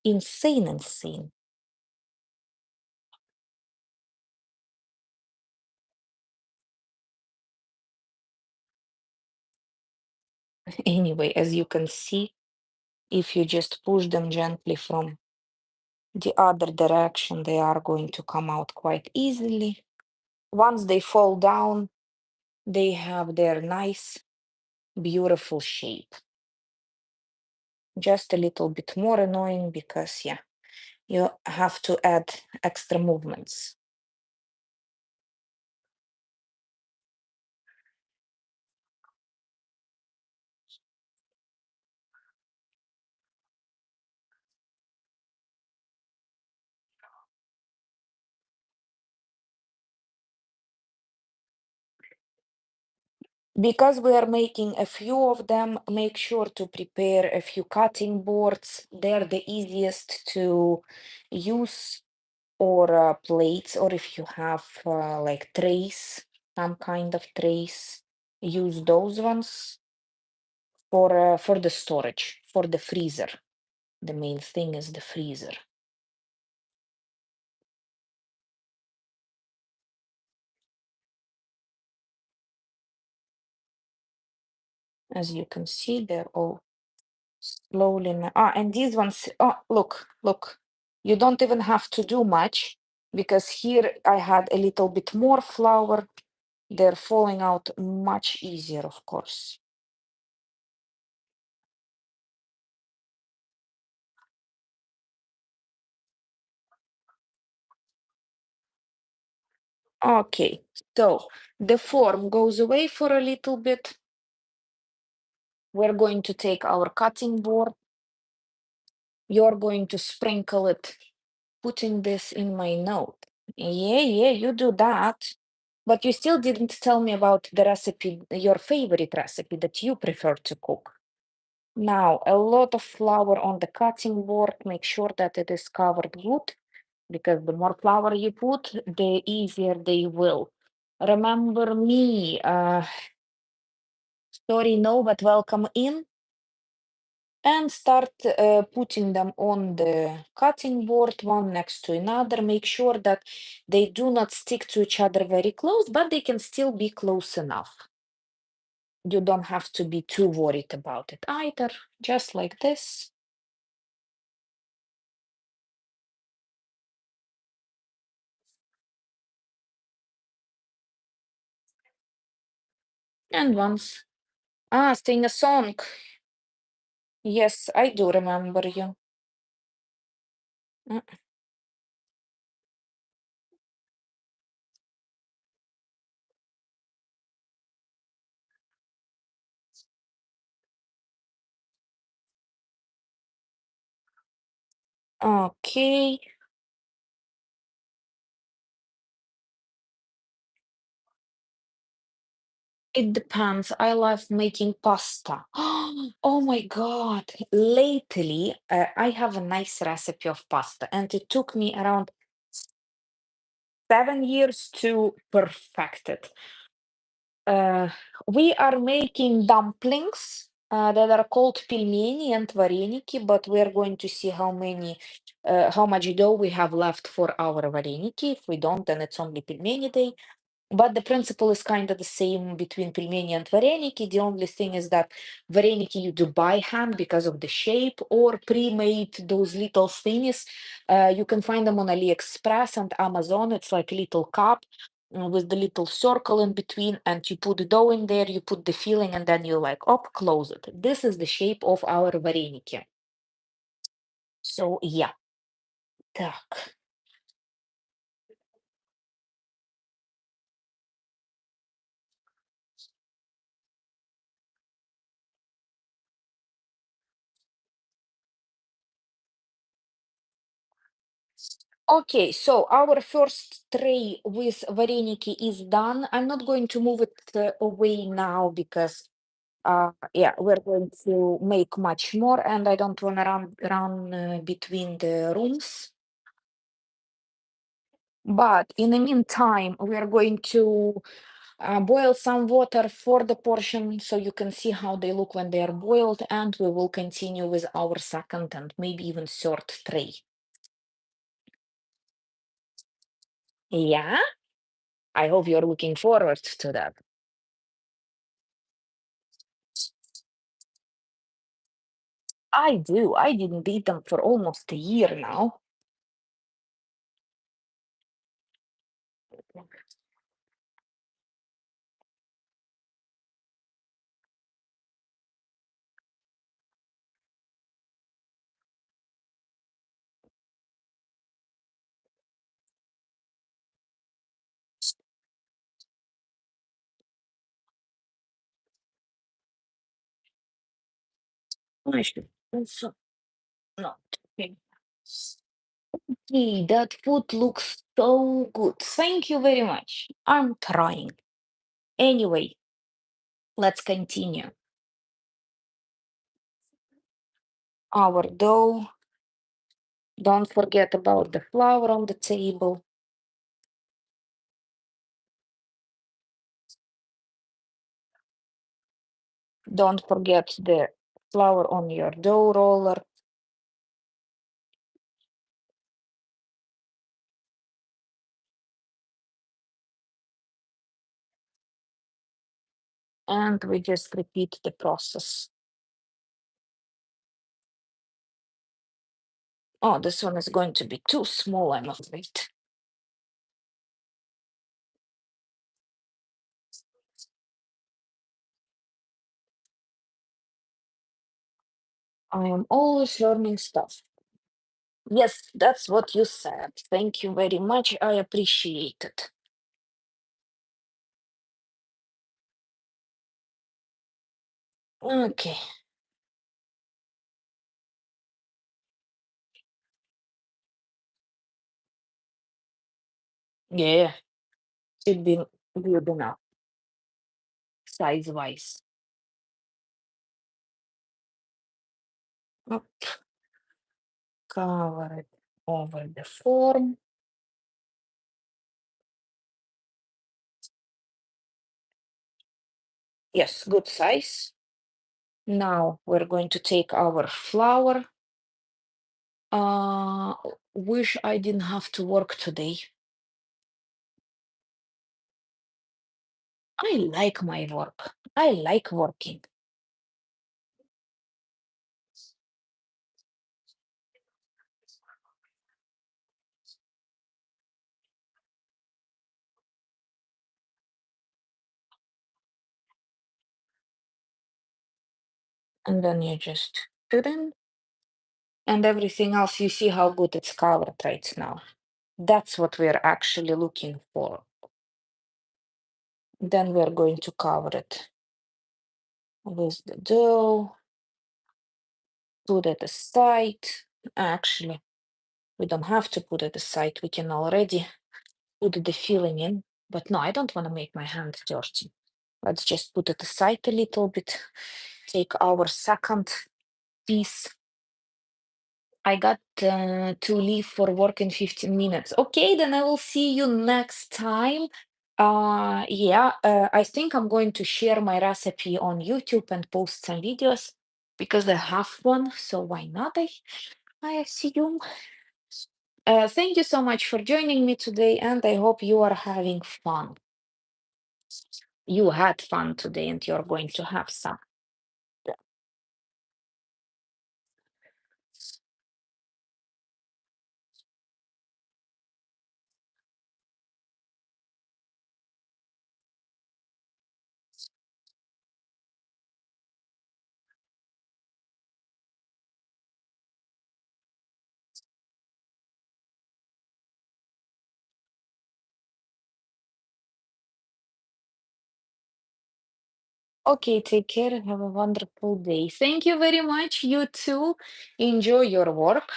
Insane, insane. Anyway, as you can see, if you just push them gently from the other direction, they are going to come out quite easily. Once they fall down, they have their nice, beautiful shape. Just a little bit more annoying because, yeah, you have to add extra movements. Because we are making a few of them, make sure to prepare a few cutting boards. They're the easiest to use, or plates, or if you have like trays, some kind of trays, use those ones for the storage, for the freezer. The main thing is the freezer. As you can see, they're all slowly. And these ones, oh, look. You don't even have to do much because here I had a little bit more flour. They're falling out much easier, of course. Okay, so the form goes away for a little bit. We're going to take our cutting board. You're going to sprinkle it, putting this in my note. Yeah, you do that. But you still didn't tell me about the recipe, your favorite recipe that you prefer to cook. Now, a lot of flour on the cutting board. Make sure that it is covered good, because the more flour you put, the easier they will. Remember me, sorry, no, but welcome in. And start putting them on the cutting board, one next to another. Make sure that they do not stick to each other very close, but they can still be close enough. You don't have to be too worried about it either, just like this. And once, sing a song. Yes, I do remember you. Mm, Okay, it depends. I love making pasta. Oh my God. Lately, I have a nice recipe of pasta, and it took me around 7 years to perfect it. Uh, we are making dumplings that are called pelmeni and varenyky, but we're going to see how much dough we have left for our varenyky. If we don't, then it's only pelmeni day. But the principle is kind of the same between pelmeni and varenyky. The only thing is that varenyky you do by hand because of the shape, or pre-made those little things. You can find them on AliExpress and Amazon. It's like a little cup with the little circle in between, and you put the dough in there, you put the filling, and then you like, up, close it. This is the shape of our varenyky. So yeah, так. Okay, so our first tray with varenyky is done. I'm not going to move it away now because, yeah, we're going to make much more, and I don't want to run between the rooms. But in the meantime, we are going to boil some water for the portion so you can see how they look when they are boiled, and we will continue with our second and maybe even third tray. Yeah, I hope you're looking forward to that. I do. I didn't eat them for almost a year now. I should also not. Okay. Hey, that food looks so good. Thank you very much. I'm trying. Anyway, let's continue. Our dough. Don't forget about the flour on the table. Don't forget the flour on your dough roller. And we just repeat the process. Oh, this one is going to be too small, I'm afraid. I am always learning stuff. Yes, that's what you said. Thank you very much. I appreciate it. Okay. Yeah, should be good enough, size-wise. Oh, cover it over the form. Yes, good size. Now we're going to take our flour. Uh, wish I didn't have to work today. I like my work. I like working. And then you just put in, and everything else, you see how good it's covered right now. That's what we're actually looking for. Then we're going to cover it with the dough, put it aside. Actually, we don't have to put it aside. We can already put the filling in. But no, I don't want to make my hands dirty. Let's just put it aside a little bit. Take our second piece. I got to leave for work in 15 minutes. Okay, then I will see you next time. Yeah, I think I'm going to share my recipe on YouTube and post some videos because I have one, so why not? I assume. Thank you so much for joining me today, and I hope you are having fun. You had fun today, and you're going to have some. Okay, take care and have a wonderful day. Thank you very much. You too. Enjoy your work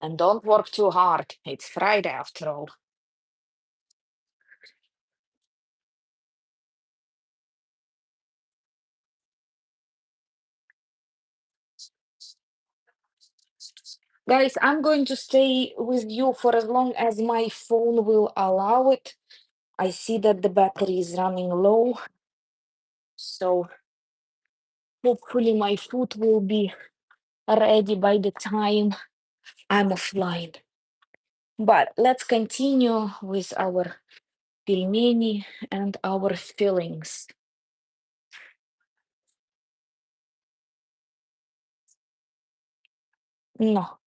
and don't work too hard. It's Friday after all. Guys, I'm going to stay with you for as long as my phone will allow it. I see that the battery is running low, so hopefully my food will be ready by the time I'm offline. But let's continue with our pelmeni and our fillings. No,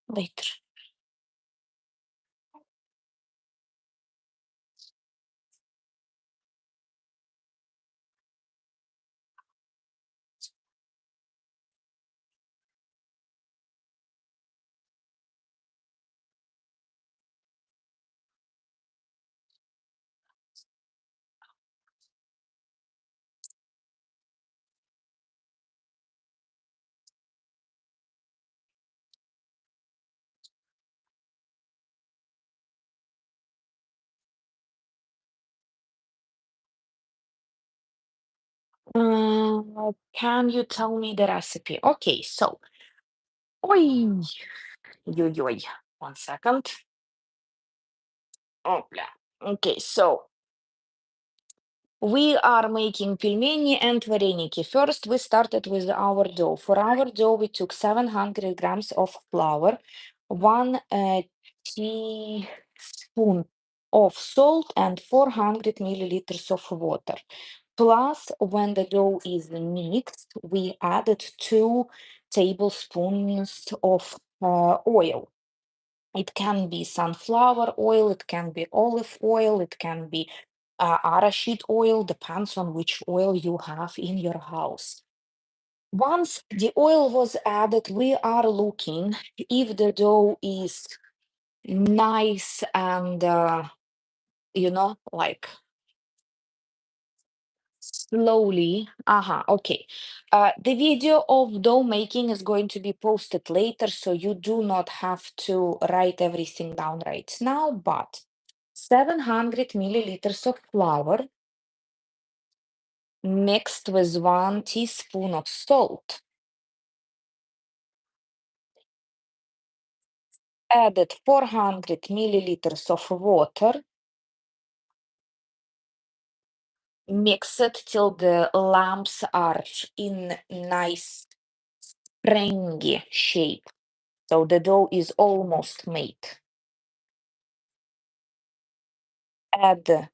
later. Can you tell me the recipe? Okay, so, oi, yo, yo, 1 second. Oh, yeah. Okay, so we are making pelmeni and varenyky. First, we started with our dough. For our dough, we took 700 grams of flour, 1 teaspoon of salt, and 400 milliliters of water. Plus, when the dough is mixed, we added 2 tablespoons of oil. It can be sunflower oil, it can be olive oil, it can be arachiid oil, depends on which oil you have in your house. Once the oil was added, we are looking if the dough is nice and, like slowly. Okay. The video of dough making is going to be posted later, so you do not have to write everything down right now, but 700 milliliters of flour mixed with 1 teaspoon of salt, added 400 milliliters of water, mix it till the lumps are in nice springy shape. So the dough is almost made. Add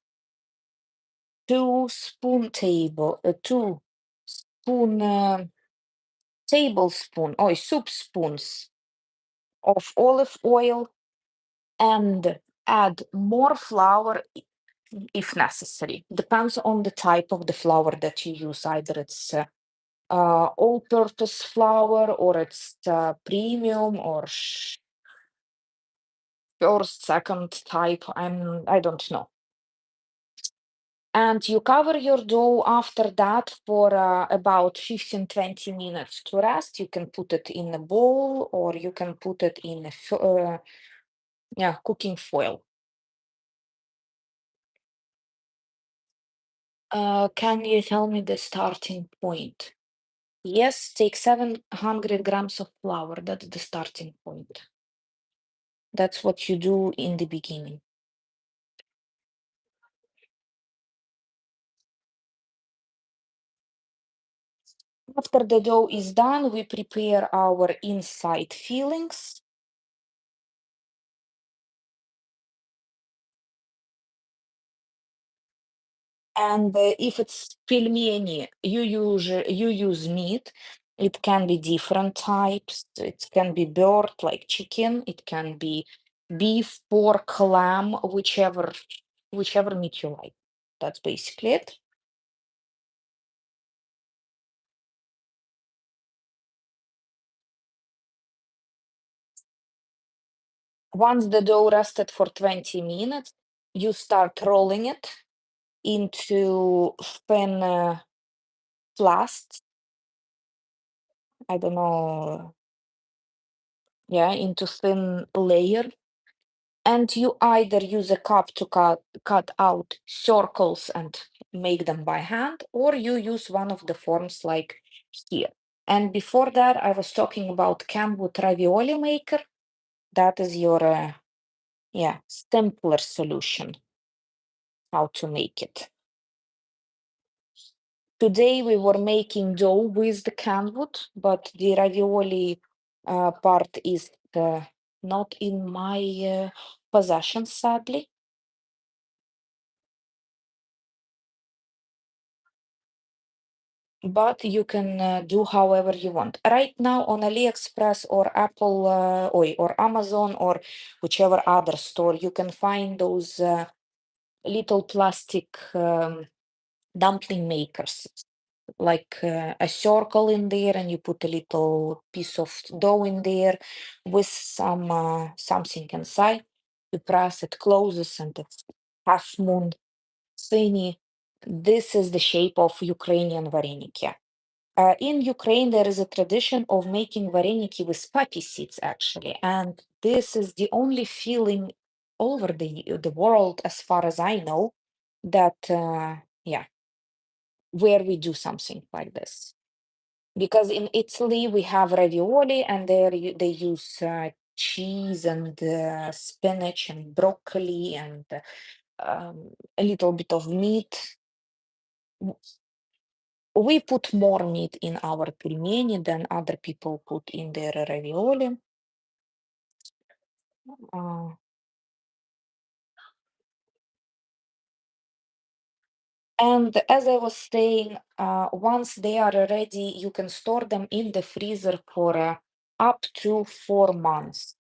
2 tablespoon or soup spoons of olive oil and add more flour if necessary. Depends on the type of the flour that you use. Either it's all-purpose flour or it's premium or first, second type. I don't know. And you cover your dough after that for about 15-20 minutes to rest. You can put it in a bowl or you can put it in a cooking foil. Can you tell me the starting point? Yes, take 700 grams of flour. That's the starting point. That's what you do in the beginning. After the dough is done, we prepare our inside fillings. And if it's pelmeni, you use meat. It can be different types. It can be bird, like chicken. It can be beef, pork, lamb, whichever meat you like. That's basically it. Once the dough rested for 20 minutes, you start rolling it into thin plasts. I don't know, yeah, into thin layer. And you either use a cup to cut out circles and make them by hand, or you use one of the forms like here. And before that, I was talking about Kenwood ravioli maker. That is your simpler solution how to make it. Today we were making dough with the Kenwood, but the ravioli part is not in my possession, sadly. But you can do however you want. Right now on AliExpress or Apple or Amazon or whichever other store, you can find those little plastic dumpling makers, like a circle in there, and you put a little piece of dough in there with something inside. You press it, closes, and it's half moon thingy. This is the shape of Ukrainian varenyky. In Ukraine, there is a tradition of making varenyky with poppy seeds, actually, and this is the only feeling all over the world, as far as I know, that where we do something like this. Because in Italy we have ravioli, and there they use cheese and spinach and broccoli and a little bit of meat. W- We put more meat in our pelmeni than other people put in their ravioli. Uh, and as I was saying, once they are ready, you can store them in the freezer for up to 4 months.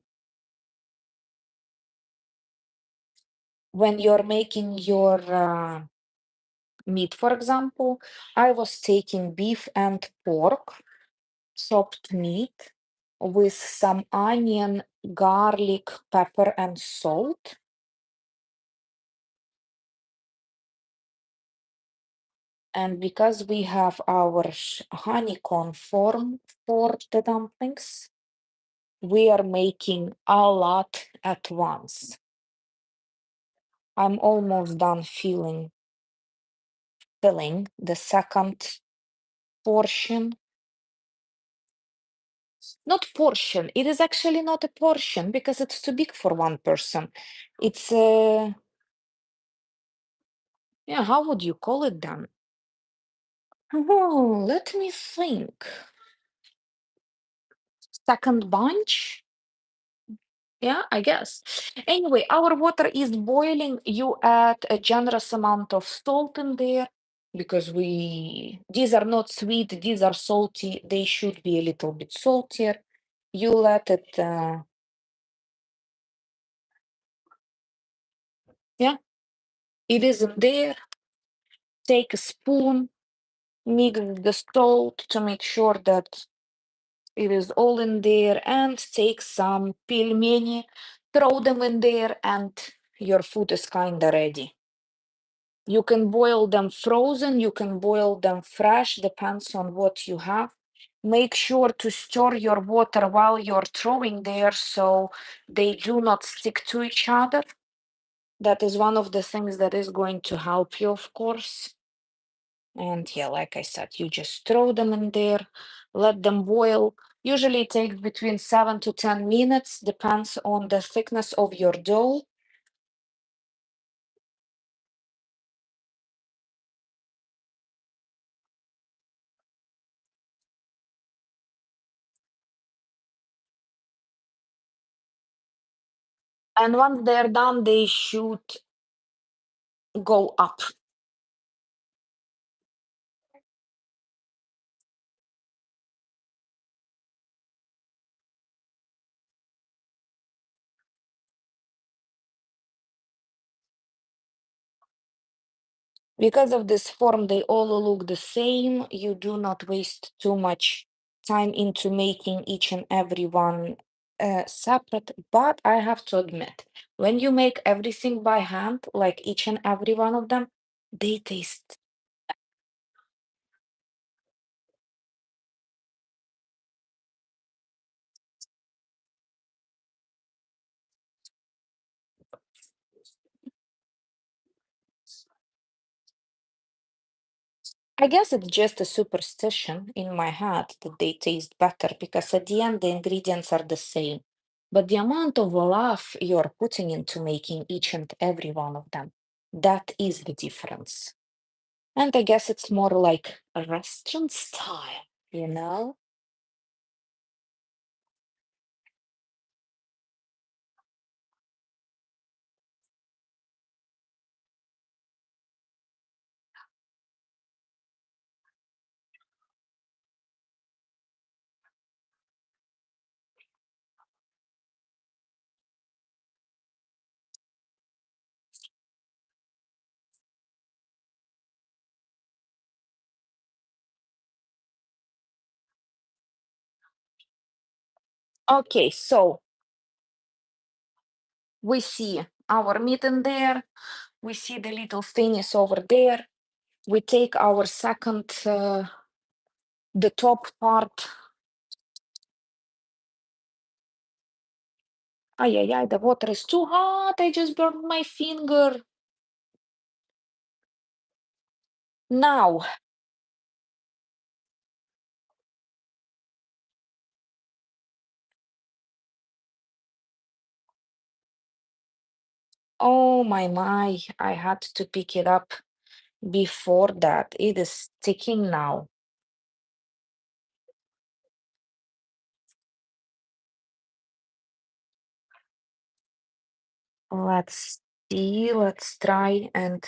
When you're making your meat, for example, I was taking beef and pork, chopped meat with some onion, garlic, pepper, and salt. And because we have our honeycomb form for the dumplings, we are making a lot at once. I'm almost done filling the second portion. Not portion. It is actually not a portion because it's too big for one person. It's yeah, how would you call it then? Oh, let me think. Second bunch? Yeah, I guess. Anyway, our water is boiling. You add a generous amount of salt in there because these are not sweet, these are salty. They should be a little bit saltier. You let it, yeah, it is in there. Take a spoon, mix the salt to make sure that it is all in there, and take some pelmeni, throw them in there, and your food is kinda ready. You can boil them frozen, you can boil them fresh, depends on what you have. Make sure to stir your water while you're throwing there so they do not stick to each other. That is one of the things that is going to help you, of course. And yeah, like I said, you just throw them in there, let them boil. Usually it takes between 7 to 10 minutes, depends on the thickness of your dough. And once they're done, they should go up. Because of this form, they all look the same. You do not waste too much time into making each and every one separate. But I have to admit, when you make everything by hand, like each and every one of them, they taste. I guess it's just a superstition in my head that they taste better because at the end the ingredients are the same. But the amount of love you're putting into making each and every one of them, that is the difference. And I guess it's more like a restaurant style, you know? Okay, so we see our meat in there, we see the little thingies over there. We take our second, the top part. Ay, ay, ay, the water is too hot. I just burned my finger. Now, Oh my, I had to pick it up before that. It is sticking now. Let's see, let's try and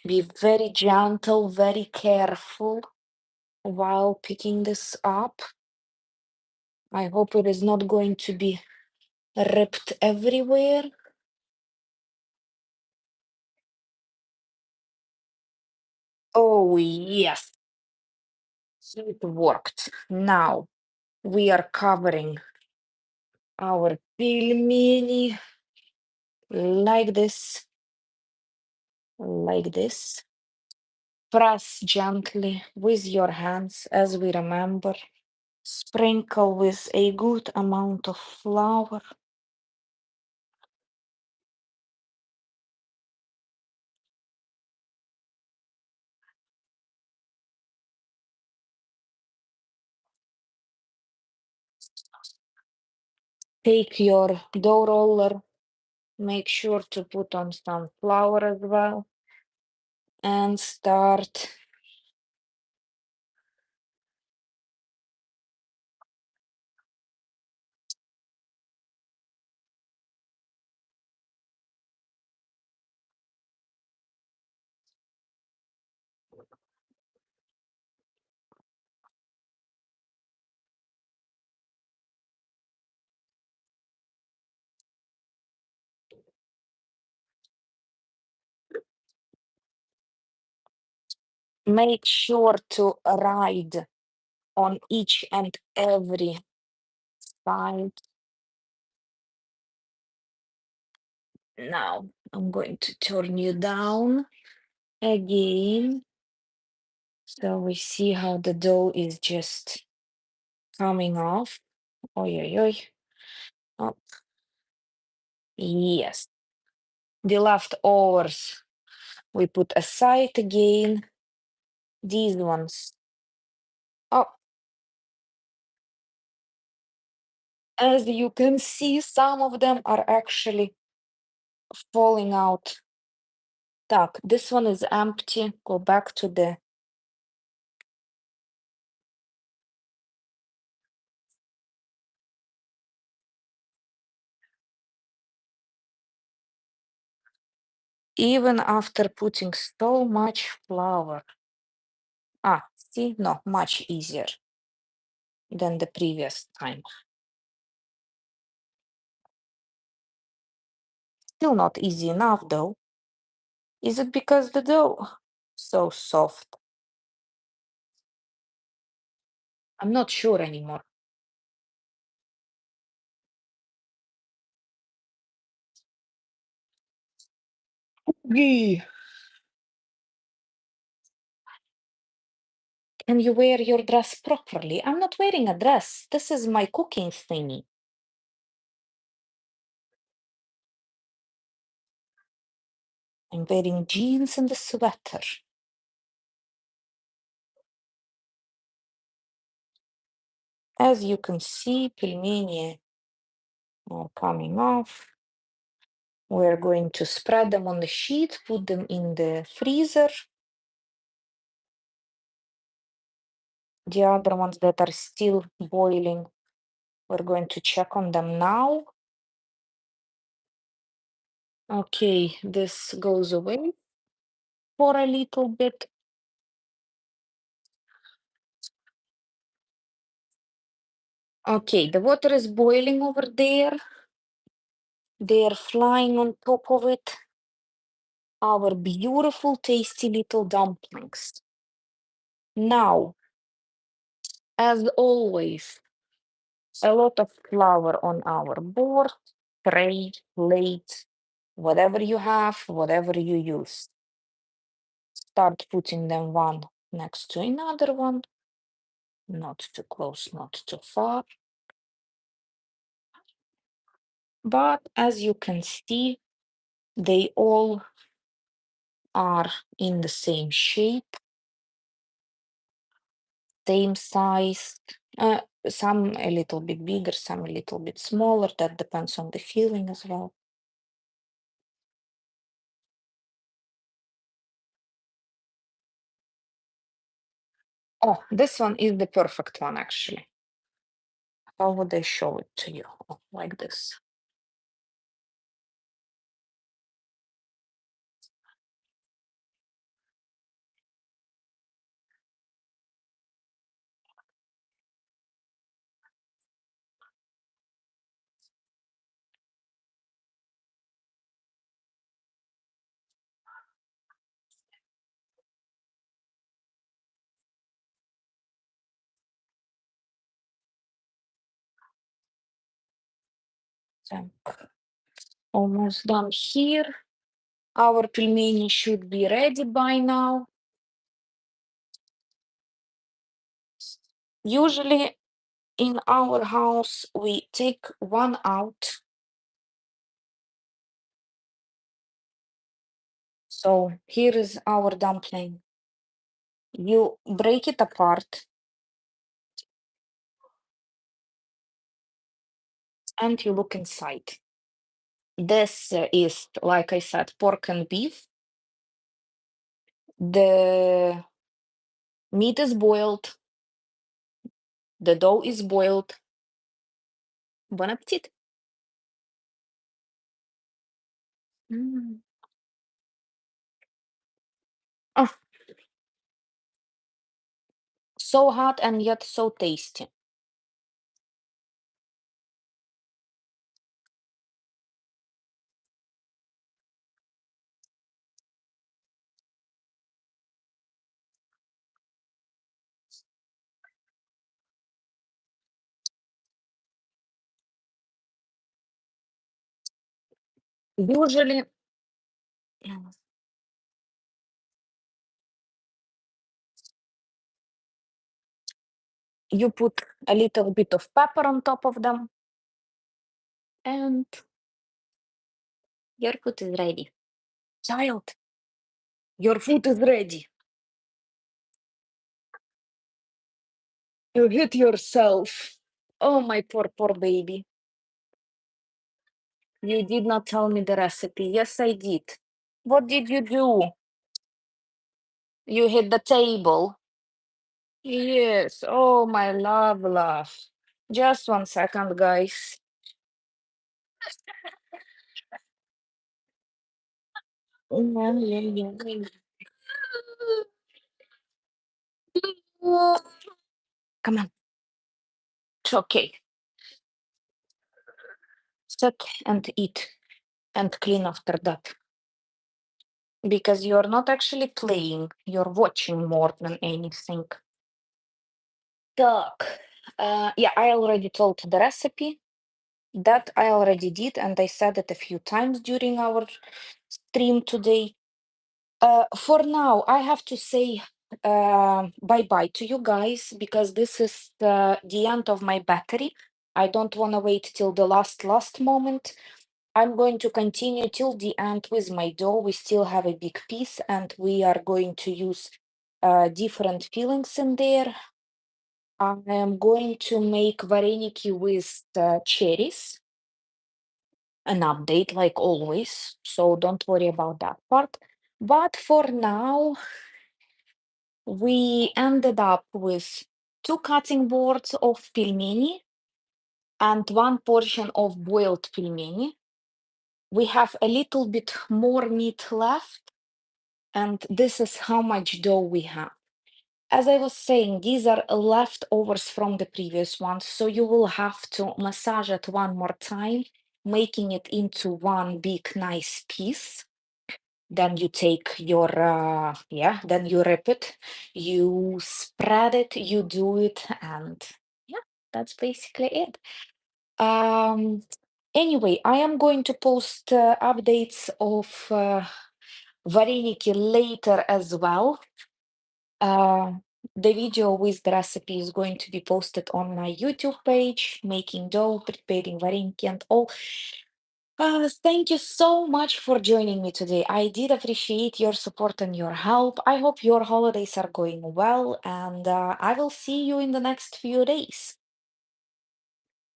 be very gentle, very careful while picking this up. I hope it is not going to be ripped everywhere. Oh, yes, it worked. Now we are covering our pelmeni like this, like this. Press gently with your hands as we remember. Sprinkle with a good amount of flour. Take your dough roller, make sure to put on some flour as well, and start. Make sure to ride on each and every side. Now I'm going to turn you down again. So we see how the dough is just coming off. Oi, oi, oi. Oh, yes. The leftovers we put aside again. These ones. Oh, as you can see, some of them are actually falling out. Так, this one is empty. Go back to the. Even after putting so much flour. Ah, see, no, much easier than the previous time. Still not easy enough though. Is it because the dough so soft? I'm not sure anymore. Yee. Can you wear your dress properly? I'm not wearing a dress. This is my cooking thingy. I'm wearing jeans and a sweater. As you can see, pelmeni are coming off. We're going to spread them on the sheet, put them in the freezer. The other ones that are still boiling, we're going to check on them now. Okay, this goes away for a little bit. Okay, the water is boiling over there. They're flying on top of it. Our beautiful, tasty little dumplings. Now, as always, a lot of flour on our board, tray, plate, whatever you have, whatever you use. Start putting them one next to another one, not too close, not too far. But as you can see, they all are in the same shape, same size. Some a little bit bigger, some a little bit smaller. That depends on the feeling as well. Oh, this one is the perfect one, actually. How would I show it to you? Oh, like this. So, almost done here. Our pelmeni should be ready by now. Usually in our house, we take one out. So here is our dumpling. You break it apart and you look inside. This is, like I said, pork and beef. The meat is boiled, the dough is boiled. Bon appetit. Mm. Ah, so hot and yet so tasty. Usually, mm, you put a little bit of pepper on top of them, and your food is ready. Child, your food is ready. You hit yourself. Oh, my poor, poor baby. You did not tell me the recipe. Yes, I did. What did you do? You hit the table. Yes. Oh, my love, love. Just 1 second, guys. Yeah, yeah, yeah, yeah. Come on. It's okay. Sit and eat and clean after that. Because you're not actually playing, you're watching more than anything. Так. Yeah, I already told the recipe. That I already did, and I said it a few times during our stream today. For now, I have to say bye-bye to you guys because this is the end of my battery. I don't want to wait till the last moment. I'm going to continue till the end with my dough. We still have a big piece, and we are going to use different fillings in there. I am going to make varenyky with cherries, an update like always, so don't worry about that part. But for now, we ended up with 2 cutting boards of pelmeni and 1 portion of boiled pelmeni. We have a little bit more meat left, and this is how much dough we have. As I was saying, these are leftovers from the previous ones, so you will have to massage it one more time, making it into one big nice piece. Then you take your, yeah, then you rip it, you spread it, you do it, and yeah, that's basically it. Um, anyway, I am going to post updates of varenyky later as well. Uh, the video with the recipe is going to be posted on my YouTube page, making dough, preparing varenyky, and all. Thank you so much for joining me today. I did appreciate your support and your help. I hope your holidays are going well, and I will see you in the next few days.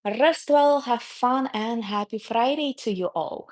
Rest well, have fun, and happy Friday to you all.